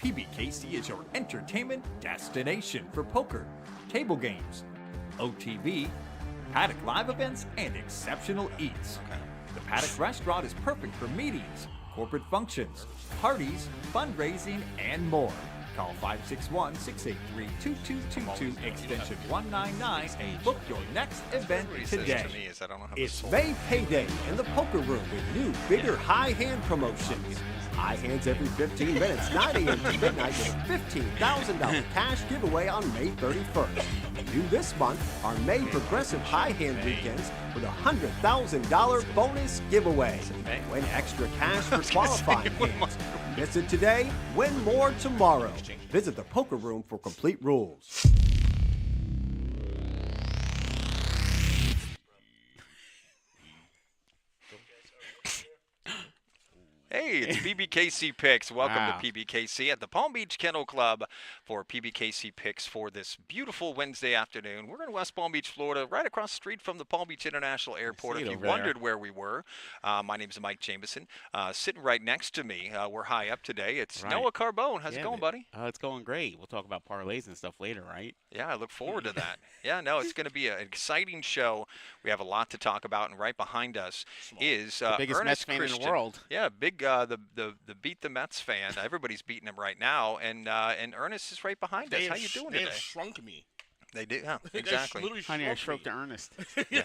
PBKC is your entertainment destination for poker, table games, OTB, Paddock live events, and exceptional eats. The Paddock restaurant is perfect for meetings, corporate functions, parties, fundraising, and more. Call 561-683-2222, extension 199, and book your next event today. It's May payday in the poker room with new, bigger high hand promotions. High hands every 15 minutes, 9 a.m. to midnight with a $15,000 cash giveaway on May 31st. New this month are May Progressive High Hand Weekends with a $100,000 bonus giveaway. Win extra cash for qualifying hands. Miss it today, win more tomorrow. Visit the poker room for complete rules. Hey, it's Pbkc Picks. Welcome to Pbkc at the Palm Beach Kennel Club for Pbkc Picks for this beautiful Wednesday afternoon. We're in West Palm Beach, Florida, right across the street from the Palm Beach International Airport. If you wondered where we were, my name is Mike Jameson. Sitting right next to me, we're high up today. It's Noah Carbone. How's it going, buddy? It's going great. We'll talk about parlays and stuff later, right? Yeah, I look forward to that. Yeah, no, it's going to be an exciting show. We have a lot to talk about, and right behind us is the biggest Earnest Mets fan Christian. in the world. Yeah, big the Beat the Mets fan. Everybody's beating him right now, and Earnest is right behind us. How you doing today? They have shrunk me. They do, yeah, exactly. Honey, I stroked to Earnest. Yeah.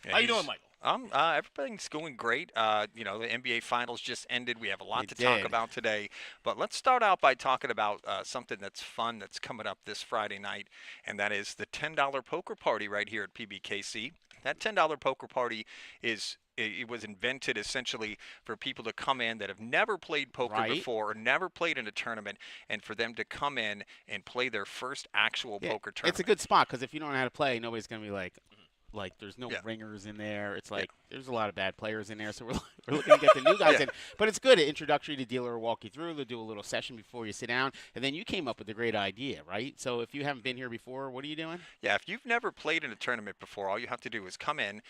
How you doing, Michael? Everything's going great. You know, the NBA Finals just ended. We have a lot to talk about today. But let's start out by talking about something that's fun that's coming up this Friday night, and that is the $10 poker party right here at PBKC. That $10 poker party it was invented essentially for people to come in that have never played poker before or never played in a tournament, and for them to come in and play their first actual poker tournament. It's a good spot because if you don't know how to play, nobody's going to be like there's no ringers in there. It's like there's a lot of bad players in there, so we're looking to get the new guys in. But it's good. An introductory to dealer will walk you through. They'll do a little session before you sit down, and then you came up with a great idea, right? So if you haven't been here before, what are you doing? Yeah, if you've never played in a tournament before, all you have to do is come in,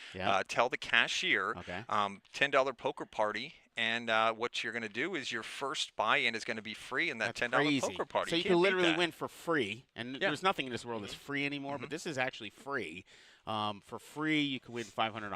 tell the cashier, $10 poker party. And what you're going to do is your first buy-in is going to be free in that $10 poker party. So you can literally win for free. And there's nothing in this world that's free anymore, but this is actually free. For free, you can win $500.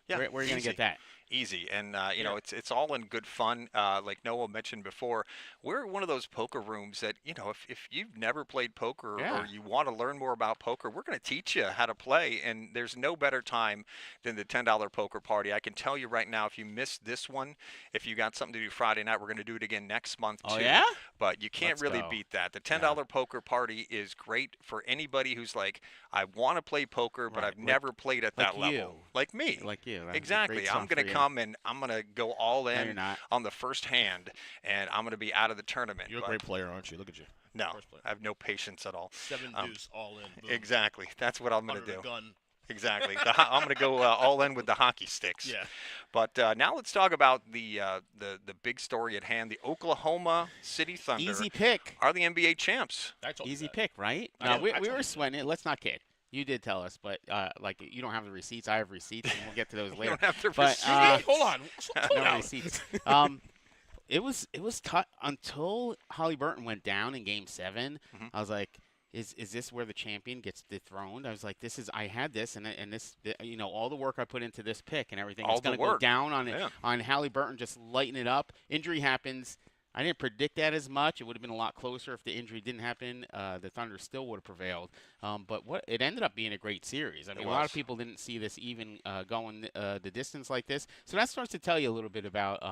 Yeah, where are you going to get that? Easy, and you know it's all in good fun. Like Noah mentioned before, we're one of those poker rooms that if you've never played poker or you want to learn more about poker, we're going to teach you how to play. And there's no better time than the $10 poker party. I can tell you right now, if you missed this one, if you got something to do Friday night, we're going to do it again next month too. Yeah? But you can't really beat that. The $10 poker party is great for anybody who's like, I want to play poker, but I've never played at that level. Like me. Like you. Exactly. I'm going to come and I'm going to go all in on the first hand, and I'm going to be out of the tournament. You're a great player, aren't you? Look at you. No, I have no patience at all. 7 deuce all in. Boom. Exactly. That's what I'm going to do. Gun. Exactly. I'm going to go all in with the hockey sticks. Yeah. But now let's talk about the big story at hand. The Oklahoma City Thunder. Easy pick. Are the NBA champs. Easy pick, right? No, we were sweating it. Let's not kid. You did tell us, but like you don't have the receipts. I have receipts, and we'll get to those later. You don't have the receipts. Hold on. No receipts. It was cut until Halliburton went down in Game 7. I was like, is this where the champion gets dethroned? I was like, I had this, and this, all the work I put into this pick and everything. It's going to go down on Halliburton, just lighten it up. Injury happens. I didn't predict that as much. It would have been a lot closer if the injury didn't happen. The Thunder still would have prevailed. But it ended up being a great series. I mean, a lot of people didn't see this even going the distance like this. So that starts to tell you a little bit about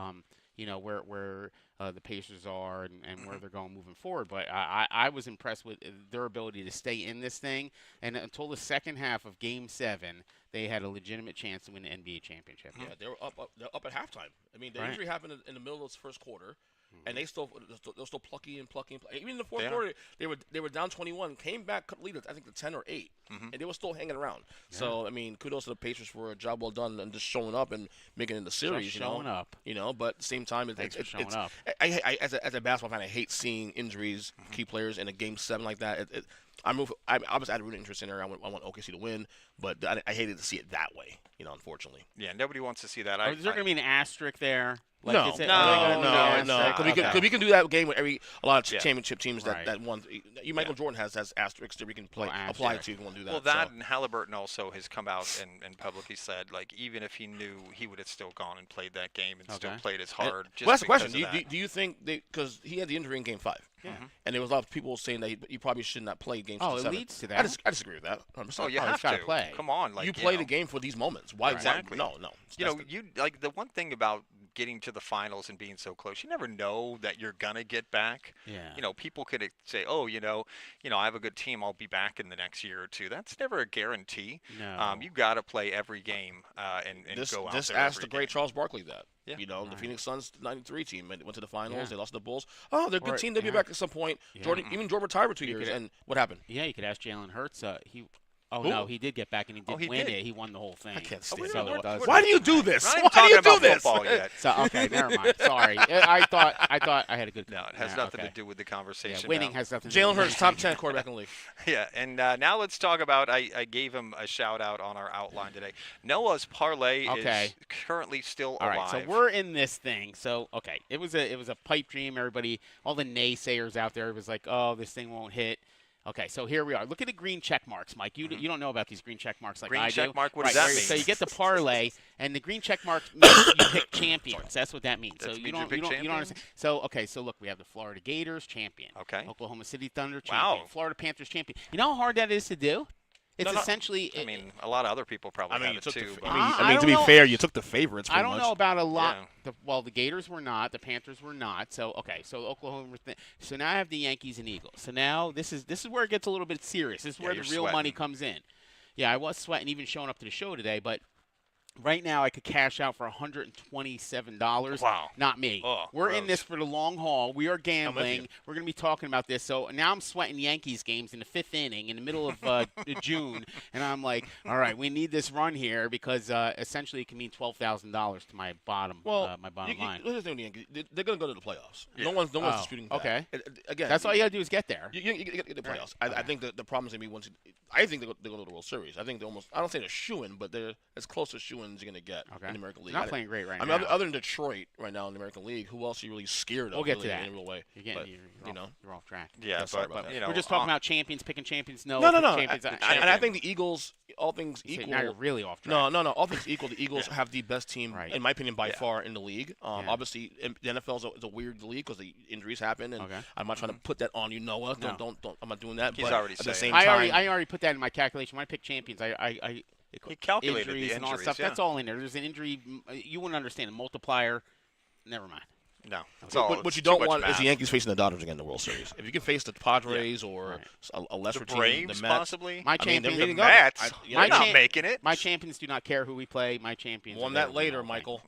where the Pacers are and where they're going moving forward. But I was impressed with their ability to stay in this thing. And until the second half of Game 7, they had a legitimate chance to win the NBA championship. Yeah, they were up at halftime. I mean, the injury happened in the middle of the first quarter. And they're still plucky and plucky. Even in the fourth quarter, they were down 21, came back, cut lead, I think, to 10 or 8, and they were still hanging around. Yeah. So I mean, kudos to the Pacers for a job well done and just showing up and making it in the series. Just showing up. But at the same time, Thanks for showing up. I as a basketball fan, I hate seeing injuries, key players in a Game 7 like that. I was at a really interesting area. I want OKC to win, but I hated to see it that way. Unfortunately. Yeah, nobody wants to see that. Is there going to be an asterisk there? Like, No, is it, no. Because we can do that game with a lot of Yeah. championship teams Right. that won. Michael Jordan has asterisks that we can apply to if you want to do that. Well, that and Halliburton also has come out and publicly said, like, even if he knew, he would have still gone and played that game and still played as hard. Well, that's the question. Do you think because he had the injury in Game 5? Yeah. And there was a lot of people saying that he probably should not play Game 6 and 7. It leads to that. I disagree with that. 100%. Oh, you have to play. Come on, like you play the game for these moments. Why exactly? No. You like the one thing about getting to the finals and being so close, you never know that you're gonna get back. Yeah. People could say, oh, I have a good team, I'll be back in the next year or two. That's never a guarantee. No. You got to play every game and go out This there asked every the great game. Charles Barkley that. Yeah. The Phoenix Suns '93 team went to the finals. They lost to the Bulls. Oh, they're a good team. They'll be yeah. back at some point. Yeah. Jordan retired for 2 years, and what happened? Yeah, you could ask Jalen Hurts. Who? No, he did get back and he did he win did? it. He won the whole thing. I can't stand So it. it does. Why do you do this? We're not even Why do you talking do about this? football yet. So okay, never mind. Sorry, I thought I had a good. No, it has nothing to do with the conversation. Yeah, winning has nothing to do Jalen with Hurts, top 10 quarterback in the league. Yeah, and now let's talk about. I gave him a shout out on our outline today. Noah's parlay is currently still All alive. right, so we're in this thing. So okay, it was a pipe dream. Everybody, all the naysayers out there, was like, oh, this thing won't hit. Okay, so here we are. Look at the green check marks, Mike. You don't know about these green check marks like green I do. check mark. What does that mean? So you get the parlay, and the green check mark means you pick champions. That's what that means. That So means you don't understand. So okay, so look, we have the Florida Gators champion. Okay. Oklahoma City Thunder champion. Wow. Florida Panthers champion. You know how hard that is to do? It's essentially. I mean, a lot of other people probably have it too. To be fair, you took the favorites. I don't know about a lot. Yeah. The Gators were not. The Panthers were not. So okay. So Oklahoma. So now I have the Yankees and Eagles. So now this is where it gets a little bit serious. This is where the real money comes in. Yeah, I was sweating even showing up to the show today, but. Right now, I could cash out for $127. Wow. Not me. Oh, We're gross. in this for the long haul. We are gambling. We're going to be talking about this. So now I'm sweating Yankees games in the 5th inning in the middle of June. And I'm like, all right, we need this run here because essentially it can mean $12,000 to my bottom line. They're going to go to the playoffs. Yeah. No one's disputing that. Okay. Again, that's all you got to do is get there. You get the playoffs. Right. I think the problem is going to be once. I think they go to the World Series. I think they're almost. I don't say they're shoo-in, but they're as close as shoo-in as you're going to get in the American League. They're not playing great right now. now. Other than Detroit right now in the American League, who else are you really scared of? We'll get really, to that. in a real way. You're off track. Yeah, sorry but we're just talking about champions, picking champions. No. And I think the Eagles, all things equal. Now you're really off track. No. All things equal, the Eagles have the best team, in my opinion, by far in the league. Obviously, the NFL is a weird league because the injuries happen, and I'm not trying to put that on you, Noah. No. Don't. I'm not doing that. He's but already at the saying same it. time, I already put that in my calculation. When I pick champions, He calculated injuries the and all that injuries, stuff. yeah. That's all in there. There's an injury. You wouldn't understand a multiplier. Never mind. No. What you don't want is the Yankees facing the Dodgers again in the World Series. If you can face the Padres or a lesser the team, Braves the Mets, possibly. My champions, the Mets. They're not making it. My champions do not care who we play. My champions. Won that later, Michael.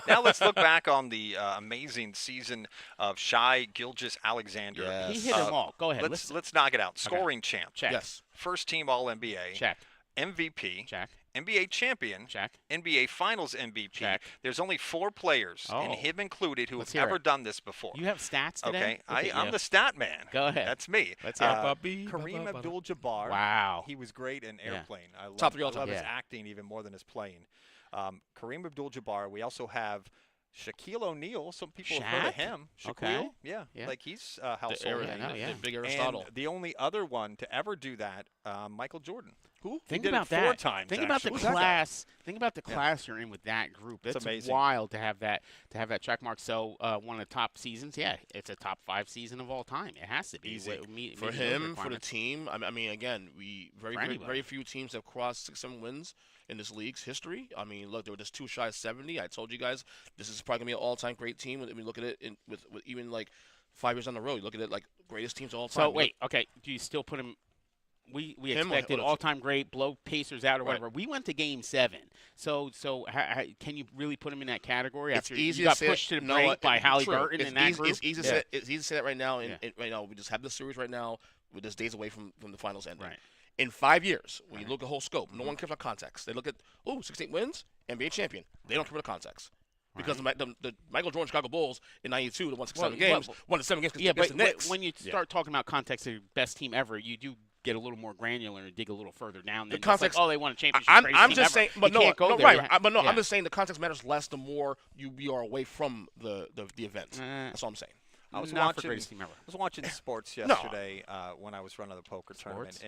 Now let's look back on the amazing season of Shai Gilgeous-Alexander. Yes. He hit them all. Go ahead. Let's knock it out. Scoring champ. Check. Yes. First team All NBA. Check. MVP. Check. NBA champion. Check. NBA Finals MVP. Check. There's only 4 players, and him included, who Let's have hear ever it. done this before. You have stats today? Okay, I'm the stat man. Go ahead. That's me. Let's hear it. Kareem Abdul-Jabbar. Wow. He was great in Airplane. I Top 3 all time. love his Yeah. acting even more than his playing. Kareem Abdul-Jabbar. We also have Shaquille O'Neal. Some people have heard of Shaq? him. Shaquille. Okay. Yeah. Yeah. Like he's household Aristotle. name. Yeah. Big Aristotle. And the only other one to ever do that, Michael Jordan. Who? Think did it about 4 that. times, Think about the actually. class. Think about the class you're in with that group. It's It's amazing. wild to have that check mark. So one of the top seasons. Yeah, it's a top 5 season of all time. It has to be. Easy. For him, for the team. I mean, again, very few teams have crossed 6-7 wins in this league's history. I mean, look, they were just 2 shy of 70. I told you guys this is probably gonna be an all-time great team. I mean, look at it with even like 5 years on the road. You look at it like greatest teams of all time. So wait, okay. Do you still put him? We Him expected or- all-time great, blow Pacers out or whatever. We went to Game 7. So can you really put him in that category? It's after easy you got to say pushed to the no, break by true. Halliburton It's in that easy, group. It's easy to say that right now. Right now, we just have the series right now. We're just days away from the finals ending. Right. In 5 years, when you look at the whole scope, no one cares about context. They look at 16 wins, NBA champion. They don't care about the context. Because the Michael Jordan Chicago Bulls in '92, the won 7 games, won the 7 games. Yeah, but when you start talking about context of your best team ever, you do get a little more granular and dig a little further down. The context. Like, oh, they won a championship. I'm just saying, but no, right. Yeah. I'm just saying the context matters less the more you are away from the event. That's all I'm saying. I was watching sports yesterday when I was running the poker tournament,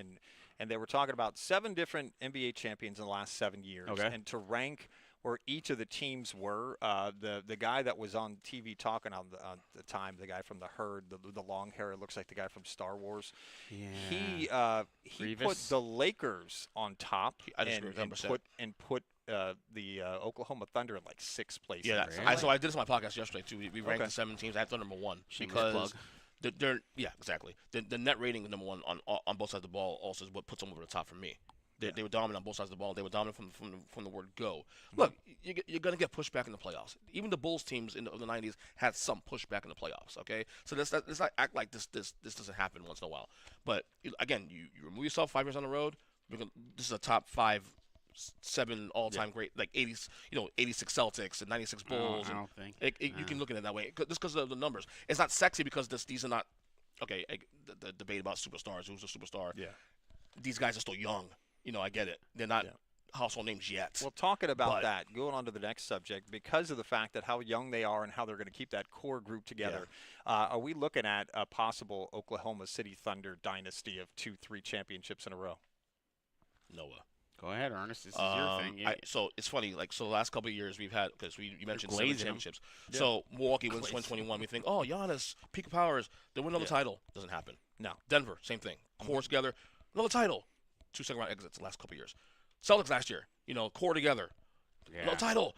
and they were talking about 7 different NBA champions in the last 7 years, and to rank where each of the teams were. The guy that was on TV talking on the time, the guy from the Herd, the long hair, it looks like the guy from Star Wars. Yeah. He put the Lakers on top and put the Oklahoma Thunder in like 6th place. Yeah, so I did this on my podcast yesterday too. We ranked the 7 teams. I had Thunder number 1 because exactly. The net rating is number 1 on both sides of the ball. Also is what puts them over the top for me. They were dominant on both sides of the ball. They were dominant from the word go. Look, you're going to get pushed back in the playoffs. Even the Bulls teams in the 90s had some pushback in the playoffs, okay? So let's not act like this doesn't happen once in a while. But, again, you remove yourself 5 years on the road. This is a top 5, 7 all-time great, like 80s, 86 Celtics and 96 Bulls. I don't think. You can look at it that way. Just because of the numbers. It's not sexy because these are not, okay, the debate about superstars, who's a superstar. Yeah. These guys are still young. I get it. They're not household names yet. Well, talking about that, going on to the next subject, because of the fact that how young they are and how they're going to keep that core group together, are we looking at a possible Oklahoma City Thunder dynasty of 2-3 championships in a row? Noah. Go ahead, Ernest. This is your thing. Yeah. So it's funny. Like, the last couple of years we've had, because you mentioned 7 championships. Yeah. So Milwaukee wins 2021. We think, oh, Giannis, peak of powers, they win another title. Doesn't happen. No. Denver, same thing. Core together, another title. 2 second-round exits the last couple of years. Celtics last year, core together. No title.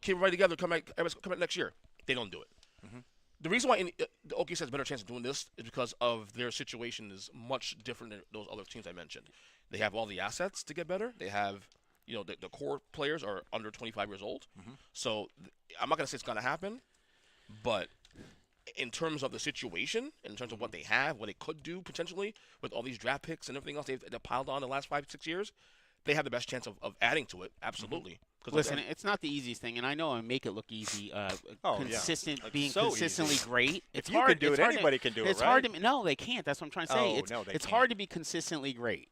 Keep everybody together, come back next year. They don't do it. Mm-hmm. The reason why the OKC has a better chance of doing this is because of their situation is much different than those other teams I mentioned. They have all the assets to get better. They have, the core players are under 25 years old. Mm-hmm. So I'm not going to say it's going to happen, but in terms of the situation, in terms of what they have, what they could do potentially with all these draft picks and everything else they've piled on the last 5-6 years, they have the best chance of adding to it. Absolutely. Mm-hmm. Listen, it's not the easiest thing, and I know I make it look easy. Being consistently great. If you can do it, anybody can do it. It's hard to. No, they can't. That's what I'm trying to say. It's hard to be consistently great.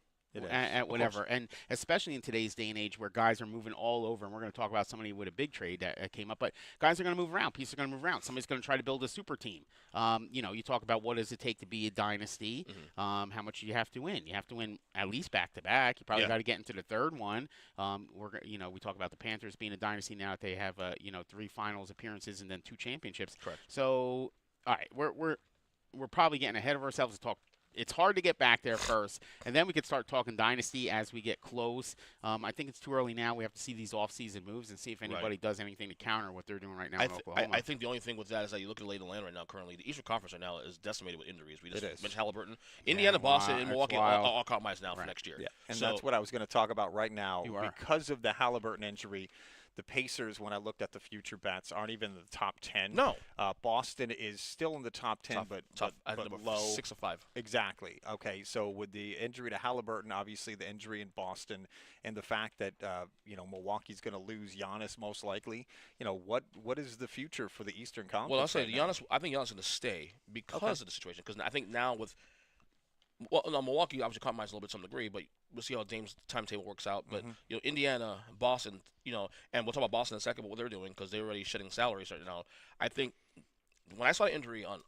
At whatever, and especially in today's day and age where guys are moving all over, and we're going to talk about somebody with a big trade that came up, but guys are going to move around. Pieces are going to move around. Somebody's going to try to build a super team. You talk about what does it take to be a dynasty, how much you have to win. You have to win at least back-to-back. You probably got to get into the third one. We talk about the Panthers being a dynasty now that they have 3 finals appearances and then 2 championships. Correct. So, all right, we're probably getting ahead of ourselves to talk. It's hard to get back there first, and then we could start talking dynasty as we get close. I think it's too early now. We have to see these off-season moves and see if anybody does anything to counter what they're doing right now in Oklahoma. I think the only thing with that is that you look at lay of the land right now currently. The Eastern Conference right now is decimated with injuries. We just mentioned Halliburton. Indiana, Boston, and Milwaukee all compromised now for next year. Yeah. And that's what I was going to talk about right now. Because of the Halliburton injury, the Pacers, when I looked at the future bets, aren't even in the top 10. No. Boston is still in the top 10, but low. 6 or 5. Exactly. Okay, so with the injury to Halliburton, obviously the injury in Boston, and the fact that Milwaukee's going to lose Giannis most likely, what is the future for the Eastern Conference? Well, I'll say Giannis. I think Giannis is going to stay because of the situation. Because I think now with Milwaukee obviously compromised a little bit to some degree, but we'll see how Dame's timetable works out. But Indiana, Boston, and we'll talk about Boston in a second, but what they're doing because they're already shedding salaries right now. I think when I saw the injury on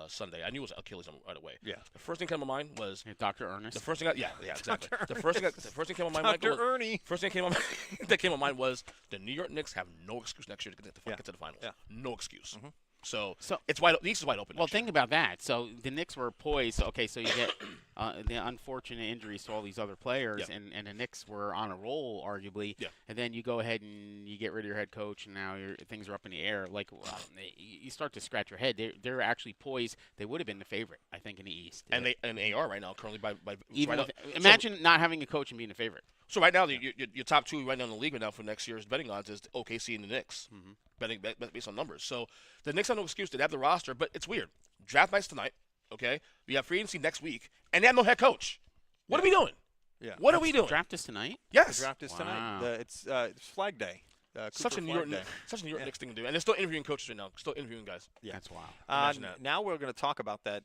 Sunday, I knew it was Achilles right away. Yeah. The first thing that came to my mind was Dr. Earnest. The first thing, exactly. The first thing came to my mind. Dr. Ernie. First thing that came to mind was the New York Knicks have no excuse next year to get to the finals. Yeah. No excuse. Mm-hmm. So it's wide. The East is wide open. Well, think about that. So the Knicks were poised. Okay, so you get the unfortunate injuries to all these other players, and the Knicks were on a roll, arguably. Yeah. And then you go ahead and you get rid of your head coach, and now things are up in the air. Like you start to scratch your head. They're actually poised. They would have been the favorite, I think, in the East. And they are right now currently by even imagine not having a coach and being the favorite. So right now, your top 2 right now in the league right now for next year's betting odds is OKC and the Knicks, betting based on numbers. So the Knicks have no excuse. They have the roster, but it's weird. Draft night's tonight, okay? We have free agency next week, and they have no head coach. What are we doing? Yeah. What are we doing? Draft is tonight? Yes. The draft is tonight. It's Flag Day. such a New York Knicks thing to do, and they're still interviewing coaches right now. Still interviewing guys. Yeah, that's wild. Now we're going to talk about that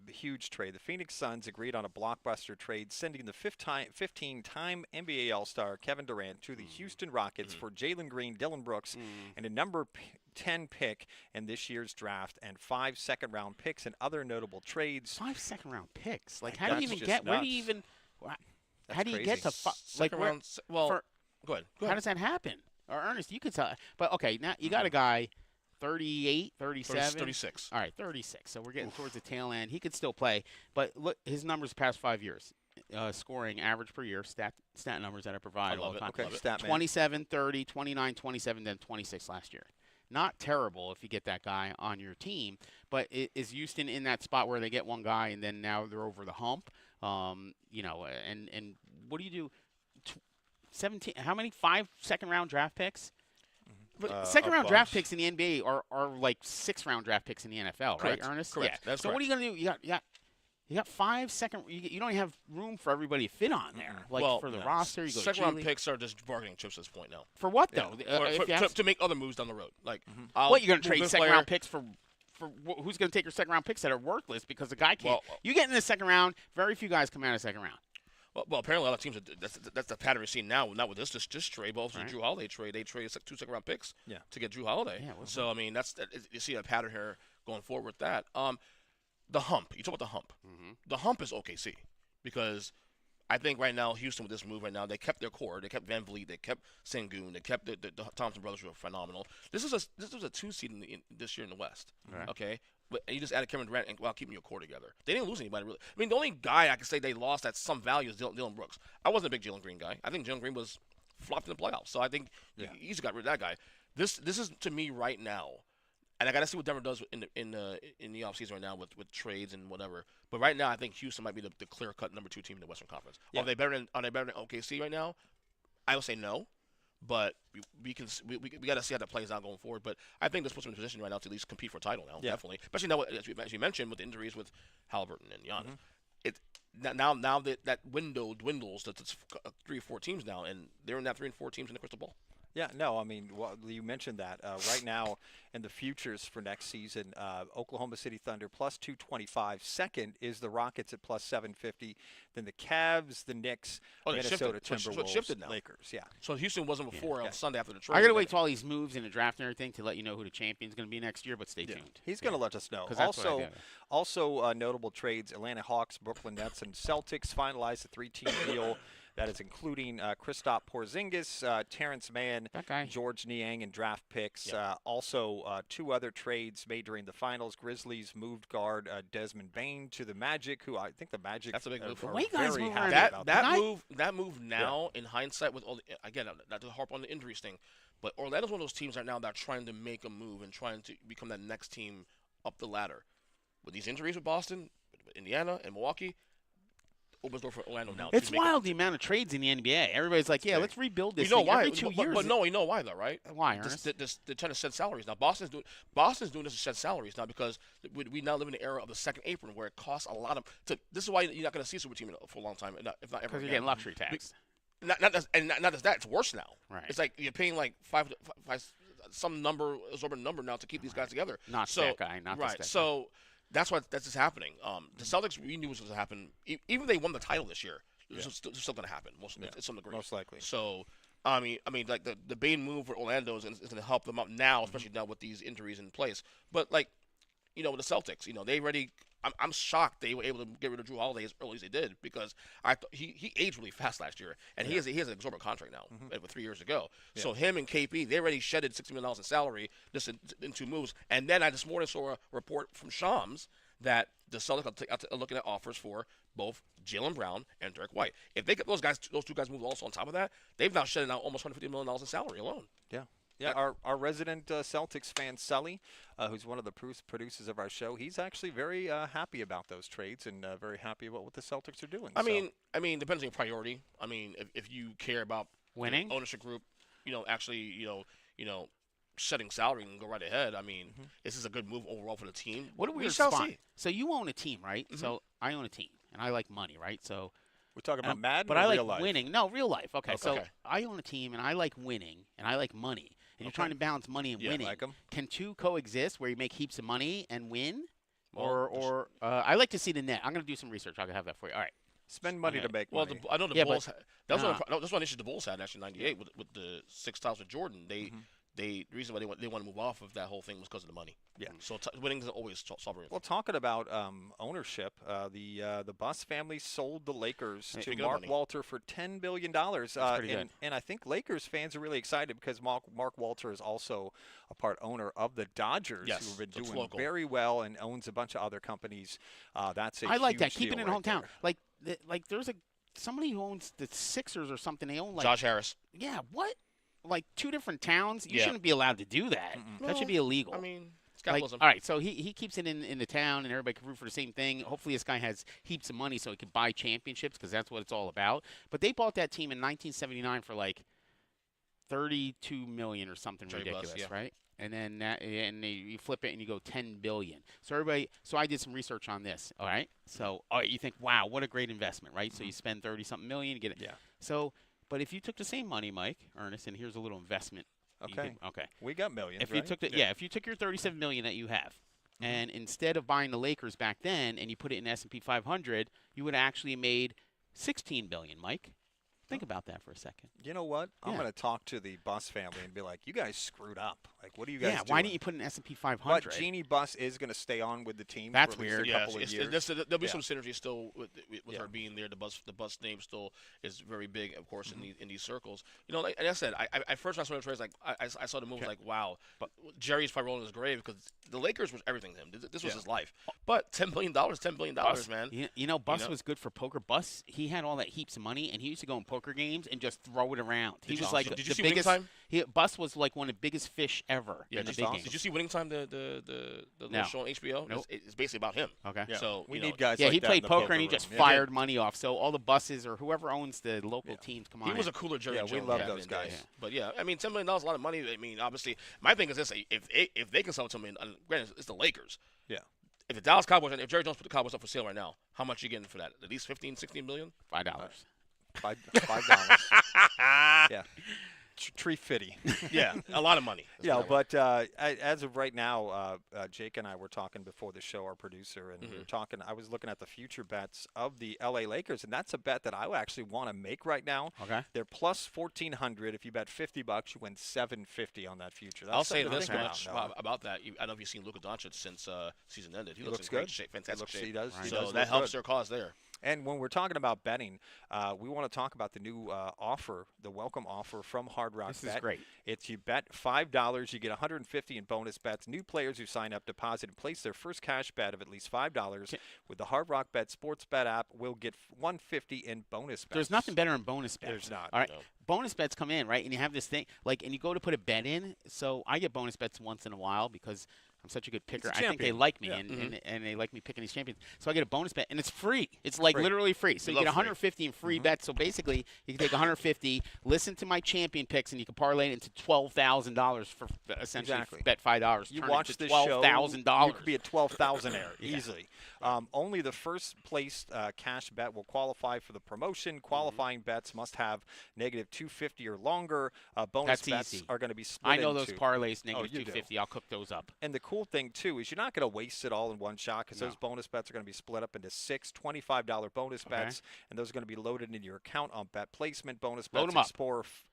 huge trade. The Phoenix Suns agreed on a blockbuster trade, sending the 15-time NBA All-Star Kevin Durant to the Houston Rockets for Jalen Green, Dillon Brooks, and a number 10 pick in this year's draft, and 5 second-round picks and other notable trades. 5 second-round picks? Like, how do you even get? Where do you even? How do you get to second round? Well, go ahead. How does that happen? Or Ernest, you could tell. But okay, now you got a guy, 38, 37, 36. All right, 36. So we're getting towards the tail end. He could still play, but look, his numbers the past 5 years, scoring average per year, stat numbers that I provide all the time. Okay, stat 27, 30, 29, 27, then 26 last year. Not terrible if you get that guy on your team, but is Houston in that spot where they get one guy and then now they're over the hump? You know, and what do you do? 17. How many? 5 second-round draft picks. But second-round draft picks in the NBA are like 6th-round draft picks in the NFL, correct. right, Earnest? Correct. Yeah. That's so correct. What are you gonna do? You got 5 second. You don't even have room for everybody to fit on there. Like for the roster, you go. Second-round picks are just bargaining chips at this point now. For what though? To make other moves down the road. Like, what, you're gonna trade second-round picks for who's going to take your second-round picks that are worthless because the guy can't? You get in the second round, very few guys come out of the second round. Well, apparently a lot of teams, that's the pattern we're seeing now, not with this trade, but also the Drew Holiday trade. They traded 2 second-round picks to get Drew Holiday. Yeah, so, I mean, you see a pattern here going forward with that. The hump. You talk about the hump. The hump is OKC because I think right now, Houston, with this move right now, they kept their core. They kept Van Vliet. They kept Sengun. They kept the Thompson brothers, who are phenomenal. This was a 2 seed this year in the West. Right. Okay? But you just added Kevin Durant while keeping your core together. They didn't lose anybody, really. I mean, the only guy I can say they lost at some value is Dillon Brooks. I wasn't a big Jalen Green guy. I think Jalen Green was flopped in the playoffs. So I think you easily got rid of that guy. This is, to me, right now, and I got to see what Denver does in the offseason right now with trades and whatever. But right now, I think Houston might be the clear-cut number 2 team in the Western Conference. Yeah. Are they better than OKC right now? I would say no. But we got to see how that plays out going forward. But I think this puts them in a position right now to at least compete for a title now, definitely. Especially now, as you mentioned, with the injuries with Halliburton and Giannis. Now that window dwindles to 3 or 4 teams now, and they're in that 3 and 4 teams in the crystal ball. Yeah, no, I mean, you mentioned that. Right now, in the futures for next season, Oklahoma City Thunder plus 225. Second is the Rockets at plus 750. Then the Cavs, the Knicks, Minnesota Timberwolves, Lakers. Yeah. So Houston wasn't before on Sunday after the trade. I got to wait till all these moves in the draft and everything to let you know who the champion's going to be next year, but stay tuned. He's going to let us know. Also notable trades, Atlanta Hawks, Brooklyn Nets, and Celtics finalized a 3-team deal. That is including Kristaps Porzingis, Terrence Mann, George Niang, and draft picks. Also, 2 other trades made during the finals. Grizzlies moved guard Desmond Bane to the Magic, who I think the Magic that's a big move for very happy about that move now, in hindsight, with all the, again, not to harp on the injuries thing, but Orlando's one of those teams right now that are trying to make a move and trying to become that next team up the ladder. With these injuries with Boston, Indiana, and Milwaukee, opens door for Orlando now. It's wild the amount of trades in the NBA. Everybody's like, let's rebuild this thing why? Every 2 years. But no, you know why though, right? Why, Ernest? They're trying to set salaries now. Boston's doing this to set salaries now because we now live in the era of the second apron where it costs a lot of. This is why you're not going to see a super team for a long time, if not ever. Because you're getting luxury tax. Not just that. It's worse now. Right. It's like you're paying like five some number, absorbent number now to keep these guys together. Not that guy. Not right. So. That's just happening. The Celtics, we knew was going to happen. Even if they won the title this year, it's still going to happen. It's some degree. Most likely. So, I mean, like the Bane move for Orlando is going to help them out now, especially now with these injuries in place. But like, with the Celtics, they already. I'm shocked they were able to get rid of Drew Holiday as early as they did because I thought he aged really fast last year, and he has an exorbitant contract now with 3 years to go. Yeah. So him and KP, they already shedded $60 million in salary just in 2 moves. And then I this morning saw a report from Shams that the Celtics are looking at offers for both Jaylen Brown and Derek White. If they get those 2 guys moved also on top of that, they've now shedded out almost $150 million in salary alone. Yeah. Yeah, our resident Celtics fan, Sully, who's one of the producers of our show, he's actually very happy about those trades and very happy about what the Celtics are doing. I mean, depends on your priority. I mean, if you care about winning, ownership group, actually, setting salary and go right ahead. I mean, this is a good move overall for the team. What do we shall see? So you own a team, right? So I own a team, and I like money, right? So We're talking about Madden but or I like real life? winning. No, real life. Okay, so Okay. I own a team, and I like winning, and I like money. And you're trying to balance money and winning. Like 'em. Can two coexist where you make heaps of money and win? Well, I like to see the net. I'm going to do some research. I'll have that for you. All right. Spend money to make Well, money. I know the Yeah, Bulls. That's nah. one issue the Bulls had actually in '98 with the 6 titles with Jordan. The reason why they want to move off of that whole thing was because of the money. Yeah. So winning isn't always sovereign. Well, talking about ownership, the Buss family sold the Lakers to Mark Walter for $10 billion. That's pretty good. And I think Lakers fans are really excited because Mark Walter is also a part owner of the Dodgers, Yes, who have been so doing very well and owns a bunch of other companies. That's a I like huge that. Keep it deal in right hometown. there. Like there's somebody who owns the Sixers or something. They own like Josh Harris. Yeah, what? Like 2 different towns? You Yeah. shouldn't be allowed to do that. That should be illegal. I mean, it's capitalism. All right, so he keeps it in the town, and everybody can root for the same thing. Hopefully this guy has heaps of money so he can buy championships because that's what it's all about. But they bought that team in 1979 for like $32 million or something ridiculous, right? And then you flip it and you go $10 billion. So I did some research on this. All right, so you think, wow, what a great investment, right? So you spend 30-something million, you get it. Yeah. So, but if you took the same money, Mike, Ernest, and here's a little investment. Okay. Okay. We got millions. If you took if you took your $37 million that you have, and instead of buying the Lakers back then, and you put it in S&P 500, you would have actually made $16 billion, Mike. Think about that for a second. You know what? I'm going to talk to the Buss family and be like, you guys screwed up. Like, what are you guys doing? Why didn't you put an S&P 500? But Jeannie Buss is going to stay on with the team That's for at least weird. a couple of years. There'll be some synergy still with her being there. The Buss name still is very big, of course, in these circles. You know, like I said, I first saw the trades, like I saw the move, like, wow. But Jerry's probably rolling in his grave because the Lakers was everything to him. This was his life. But $10 billion, man. You know, Buss was good for poker. Buss, he had all that heaps of money, and he used to go in poker games and just throw it around. He was like did you see the biggest. Winning Time? Buss was like one of the biggest fish ever. Yeah, in the big games. did you see Winning Time, the little show on HBO? Nope. It's basically about him. Okay. Yeah. So we need guys Yeah, like he that played in the poker and he room. just fired money off. So all the Busses or whoever owns the local teams, come on. He was a cooler Jerry Jones. we love back those in the day. guys. But yeah, I mean, $10 million is a lot of money. I mean, obviously, my thing is this: if they can sell it to me, and granted, it's the Lakers. Yeah. If the Dallas Cowboys, and if Jerry Jones put the Cowboys up for sale right now, how much are you getting for that? At least $15-16 million? $5. $5. Yeah. Tree fitty. Yeah, a lot of money. Yeah, but as of right now, Jake and I were talking before the show, our producer, and we were talking. I was looking at the future bets of the LA Lakers, and that's a bet that I actually want to make right now. Okay. They're plus 1,400. If you bet $50, you win $750 on that future. That's I'll say something to this think much about that. I don't know if you've seen Luka Doncic since season ended. He looks in great shape, fantastic shape. He does. So that helps their cause there. And when we're talking about betting, we want to talk about the new offer, the welcome offer from Hard Rock Bet. This is great. It's you bet $5, you get $150 in bonus bets. New players who sign up, deposit, and place their first cash bet of at least $5 with the Hard Rock Bet sports bet app will get $150 in bonus bets. There's nothing better than bonus bets. There's not. All right. No. Bonus bets come in, right? And you have this thing, like, and you go to put a bet in. So I get bonus bets once in a while because I'm such a good picker. I think they like me, and they like me picking these champions. So I get a bonus bet, and it's free. It's like literally free. So you get 150 in free bets. So basically, you can take 150, listen to my champion picks, and you can parlay it into $12,000 for essentially bet $5. You turn watch it this to show, $12,000. you could be a 12,000er easily. Only the first placed cash bet will qualify for the promotion. Qualifying bets must have negative 250 or longer. Bonus bets easy. are going to be split I know those into. parlays, negative you do. 250. I'll cook those up. And the cool thing, too, is you're not going to waste it all in one shot because those bonus bets are going to be split up into 6 $25 bonus bets, and those are going to be loaded into your account on bet placement. Bonus bets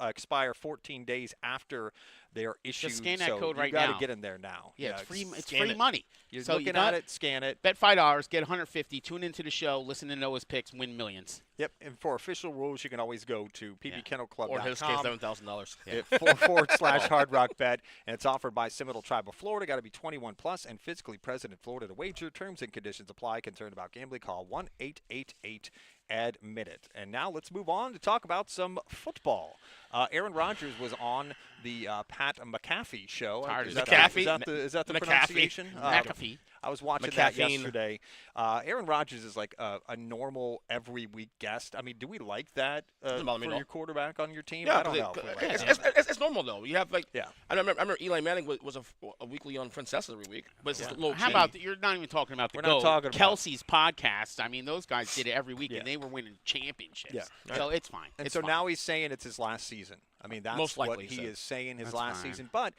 expire 14 days after they are issued. Just scan that so code right you now. got to get in there now. Yeah, it's free. It's free money. You're so looking at it, scan it. Bet $5, get 150. Tune into the show, listen to Noah's picks, win millions. Yep, and for official rules, you can always go to pbkennelclub.com. Or in his case, $7,000. /Hard Rock Bet, and it's offered by Seminole Tribe of Florida. Got to be 21 plus and physically present in Florida to wager. Terms and conditions apply. Concerned about gambling? Call 1-888-ADMIT-IT. And now let's move on to talk about some football. Aaron Rodgers was on the Pat McAfee show. Tired Is of that McAfee. is that the McAfee. pronunciation? McAfee. I was watching that yesterday. Aaron Rodgers is like a normal every week guest. I mean, do we like that for your quarterback on your team? Yeah, I don't know. It's normal though. You have yeah. I remember Eli Manning was a weekly on Princess every week, but it's just a little. How about you're not even talking about the We're not talking about Kelsey's podcast. I mean, those guys did it every week, and they were winning championships. Yeah. So it's fine. And so now he's saying it's his last season. I mean, that's most likely what he is saying, his That's last fine. season. But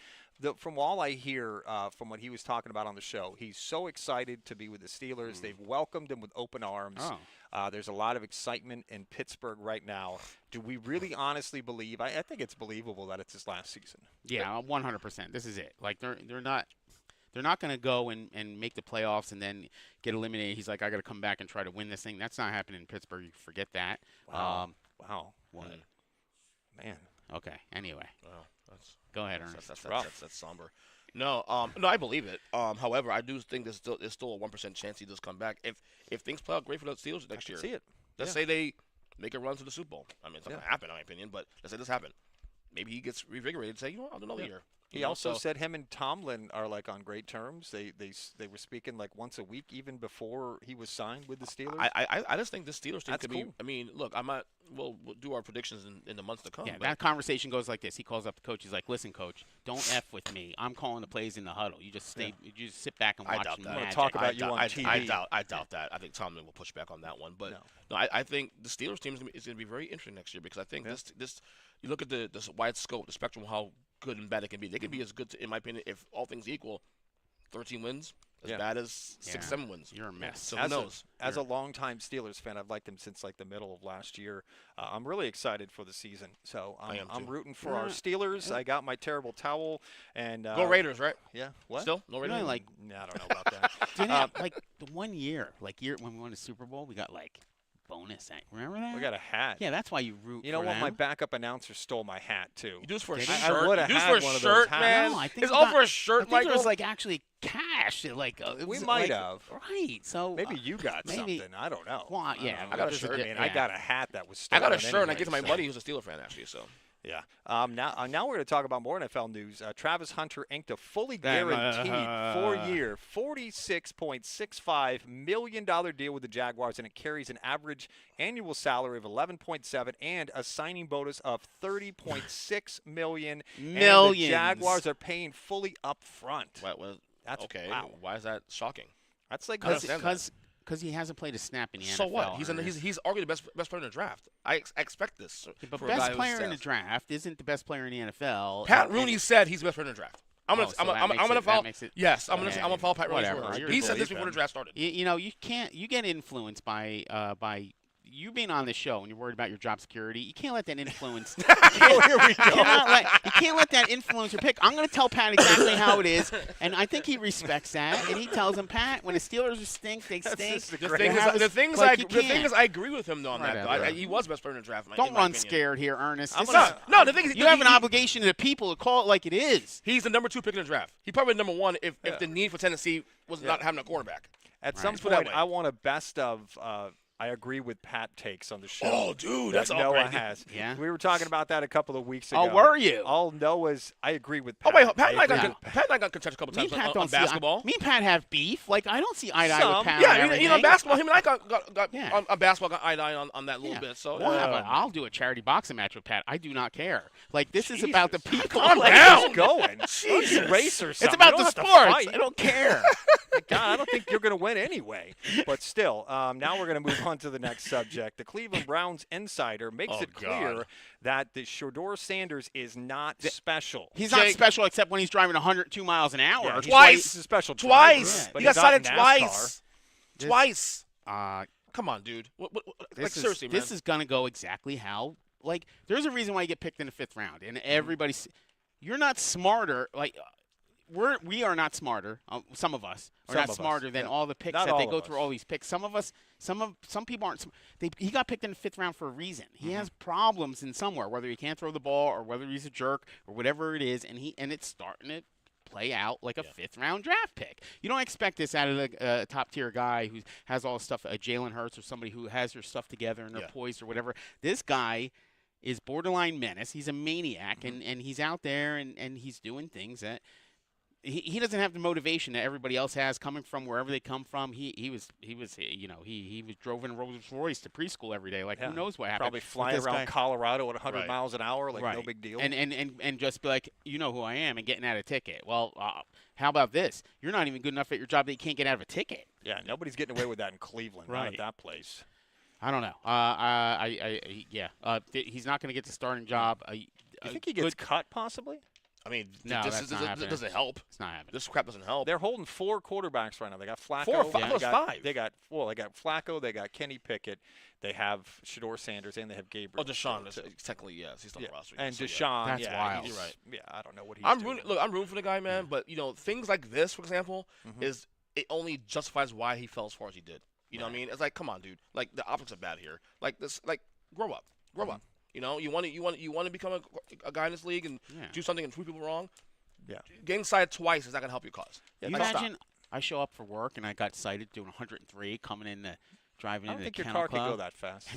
from all I hear from what he was talking about on the show, he's so excited to be with the Steelers. They've welcomed him with open arms. There's a lot of excitement in Pittsburgh right now. Do we really honestly believe? I think it's believable that it's his last season. Yeah, 100%. This is it. Like they're not going to go and make the playoffs and then get eliminated. He's like, I got to come back and try to win this thing. That's not happening in Pittsburgh. You forget that. Wow. What? Man. Okay. Anyway. Wow. Go ahead, Ernest. That's somber. No, I believe it. However, I do think there's still a 1% chance he does come back. If things play out great for the Steelers next year, see it. Let's say they make a run to the Super Bowl. I mean, it's not going to happen, in my opinion, but let's say this happened. Maybe he gets revigorated and say, I'll do another year. He also said him and Tomlin are like on great terms. They were speaking like once a week even before he was signed with the Steelers. I just think the Steelers team could cool. be. I mean, look, we'll do our predictions in the months to come. Yeah, that conversation goes like this. He calls up the coach. He's like, "Listen, coach, don't f with me. I'm calling the plays in the huddle. You just stay. You just sit back and watch." I doubt that. I'm gonna talk about you on TV. I doubt that. I think Tomlin will push back on that one. But no, I think the Steelers team is going to be very interesting next year because I think this. You look at the wide scope, the spectrum of how good and bad it can be. They can be as good, in my opinion, if all things equal, 13 wins, as bad as 6-7 wins. You're a mess. So who knows? As a longtime Steelers fan, I've liked him since like the middle of last year. I'm really excited for the season. So I'm rooting for our Steelers. I got my terrible towel and go Raiders, right? Yeah. What? Still no Raiders. Like, I don't know about that. Didn't like the 1 year, when we won the Super Bowl, we got like bonus. Remember that? We got a hat. Yeah, that's why you root. You know for what? them. My backup announcer stole my hat too. You do this for a shirt. shirt. I would have had one of those hats. Man. No, I think it's all for a shirt. I think Michael. it was like actually cash. We might have. Right. So maybe you got something. I don't know. Well, yeah. I got a shirt. I got a hat that was stolen. I got a shirt and I gave it to my buddy who's a Steeler fan actually. So. Yeah. Now we're going to talk about more NFL news. Travis Hunter inked a fully guaranteed 4-year, $46.65 million deal with the Jaguars, and it carries an average annual salary of $11.7 and a signing bonus of $30.6 million. And the Jaguars are paying fully up front. That's okay. Wow. Why is that shocking? That's like because he hasn't played a snap in the NFL. So what? He's arguably the best player in the draft. I expect this. But best player in the draft isn't the best player in the NFL. Pat Rooney said he's the best player in the draft. I'm gonna follow. Yes, I'm gonna follow Pat Rooney's words. He said this before the draft started. You can't. You get influenced by you being on the show and you're worried about your job security. You can't let that influence. Here we go. You can't let that influence your pick. I'm going to tell Pat exactly how it is, and I think he respects that. And he tells him, Pat, when the Steelers stink, they stink. The thing is, I agree with him though on that. He was best player in the draft. Don't run scared here, Ernest. No, the thing is, you have an obligation to the people to call it like it is. He's the number 2 pick in the draft. He probably number 1 if the need for Tennessee was not having a quarterback. At some point, I want a best of. I agree with Pat takes on the show. Oh, dude, that's all Noah has. Yeah. We were talking about that a couple of weeks ago. Oh, were you? All Noah's. I agree with Pat. Oh, wait, Pat and I got contested a couple times on basketball. Me and Pat have beef. Like, I don't see eye to eye with Pat. Yeah, on basketball, him and I got on basketball got eye to eye on that little bit. So I'll do a charity boxing match with Pat. I do not care. Like, this is about the people. Calm down. Going. Jesus. Race or something. It's about the sports. I don't care. God, I don't think you're going to win anyway. But still, now we're going to move on to the next subject. The Cleveland Browns insider makes it clear that the Shedeur Sanders is not special. He's not special except when he's driving 102 miles an hour. Yeah, twice. He's a special twice. Driver, but he got cited twice. Twice. Come on, dude. Seriously, man. This is going to go exactly how. Like, there's a reason why you get picked in the 5th round. And everybody's – you're not smarter. Like – we are not smarter. Some of us are not smarter than all the picks that they go through. All these picks. Some people aren't. He got picked in the 5th round for a reason. He has problems in somewhere, whether he can't throw the ball or whether he's a jerk or whatever it is, and it's starting to play out like a 5th round draft pick. You don't expect this out of a top tier guy who has all the stuff, Jalen Hurts or somebody who has their stuff together and they're poised or whatever. This guy is borderline menace. He's a maniac, and he's out there and he's doing things that. he doesn't have the motivation that everybody else has coming from wherever they come from. He was drove in a Rolls Royce to preschool every day. Like, who knows what happened? Probably flying around Colorado at 100 miles an hour, like no big deal. And just be like, you know who I am, and getting out a ticket. Well, how about this? You're not even good enough at your job that you can't get out of a ticket. Yeah, nobody's getting away with that in Cleveland, not at that place. I don't know. He's not going to get the starting job. You think he gets cut, possibly? I mean, no, this doesn't help. It's not happening. This crap doesn't help. They're holding 4 quarterbacks right now. They got Flacco. 4 or 5? Five. They got Flacco. They got Kenny Pickett. They have Shedeur Sanders, and they have Gabriel. Oh, Deshaun. Technically, yes, he's on the roster. And Deshaun. That's wild. You're right. Yeah, I don't know what he's doing. I'm rooting for the guy, man. But things like this, for example, it only justifies why he fell as far as he did. You know what I mean? It's like, come on, dude. Like, the optics are bad here. Like this. Like, grow up. Grow up. You know, you want to become a guy in this league and do something and prove people wrong. Yeah. Getting cited twice is not going to help your cause. You imagine I show up for work and I got cited doing 103 coming in driving into the kennel club. I don't think your car could go that fast.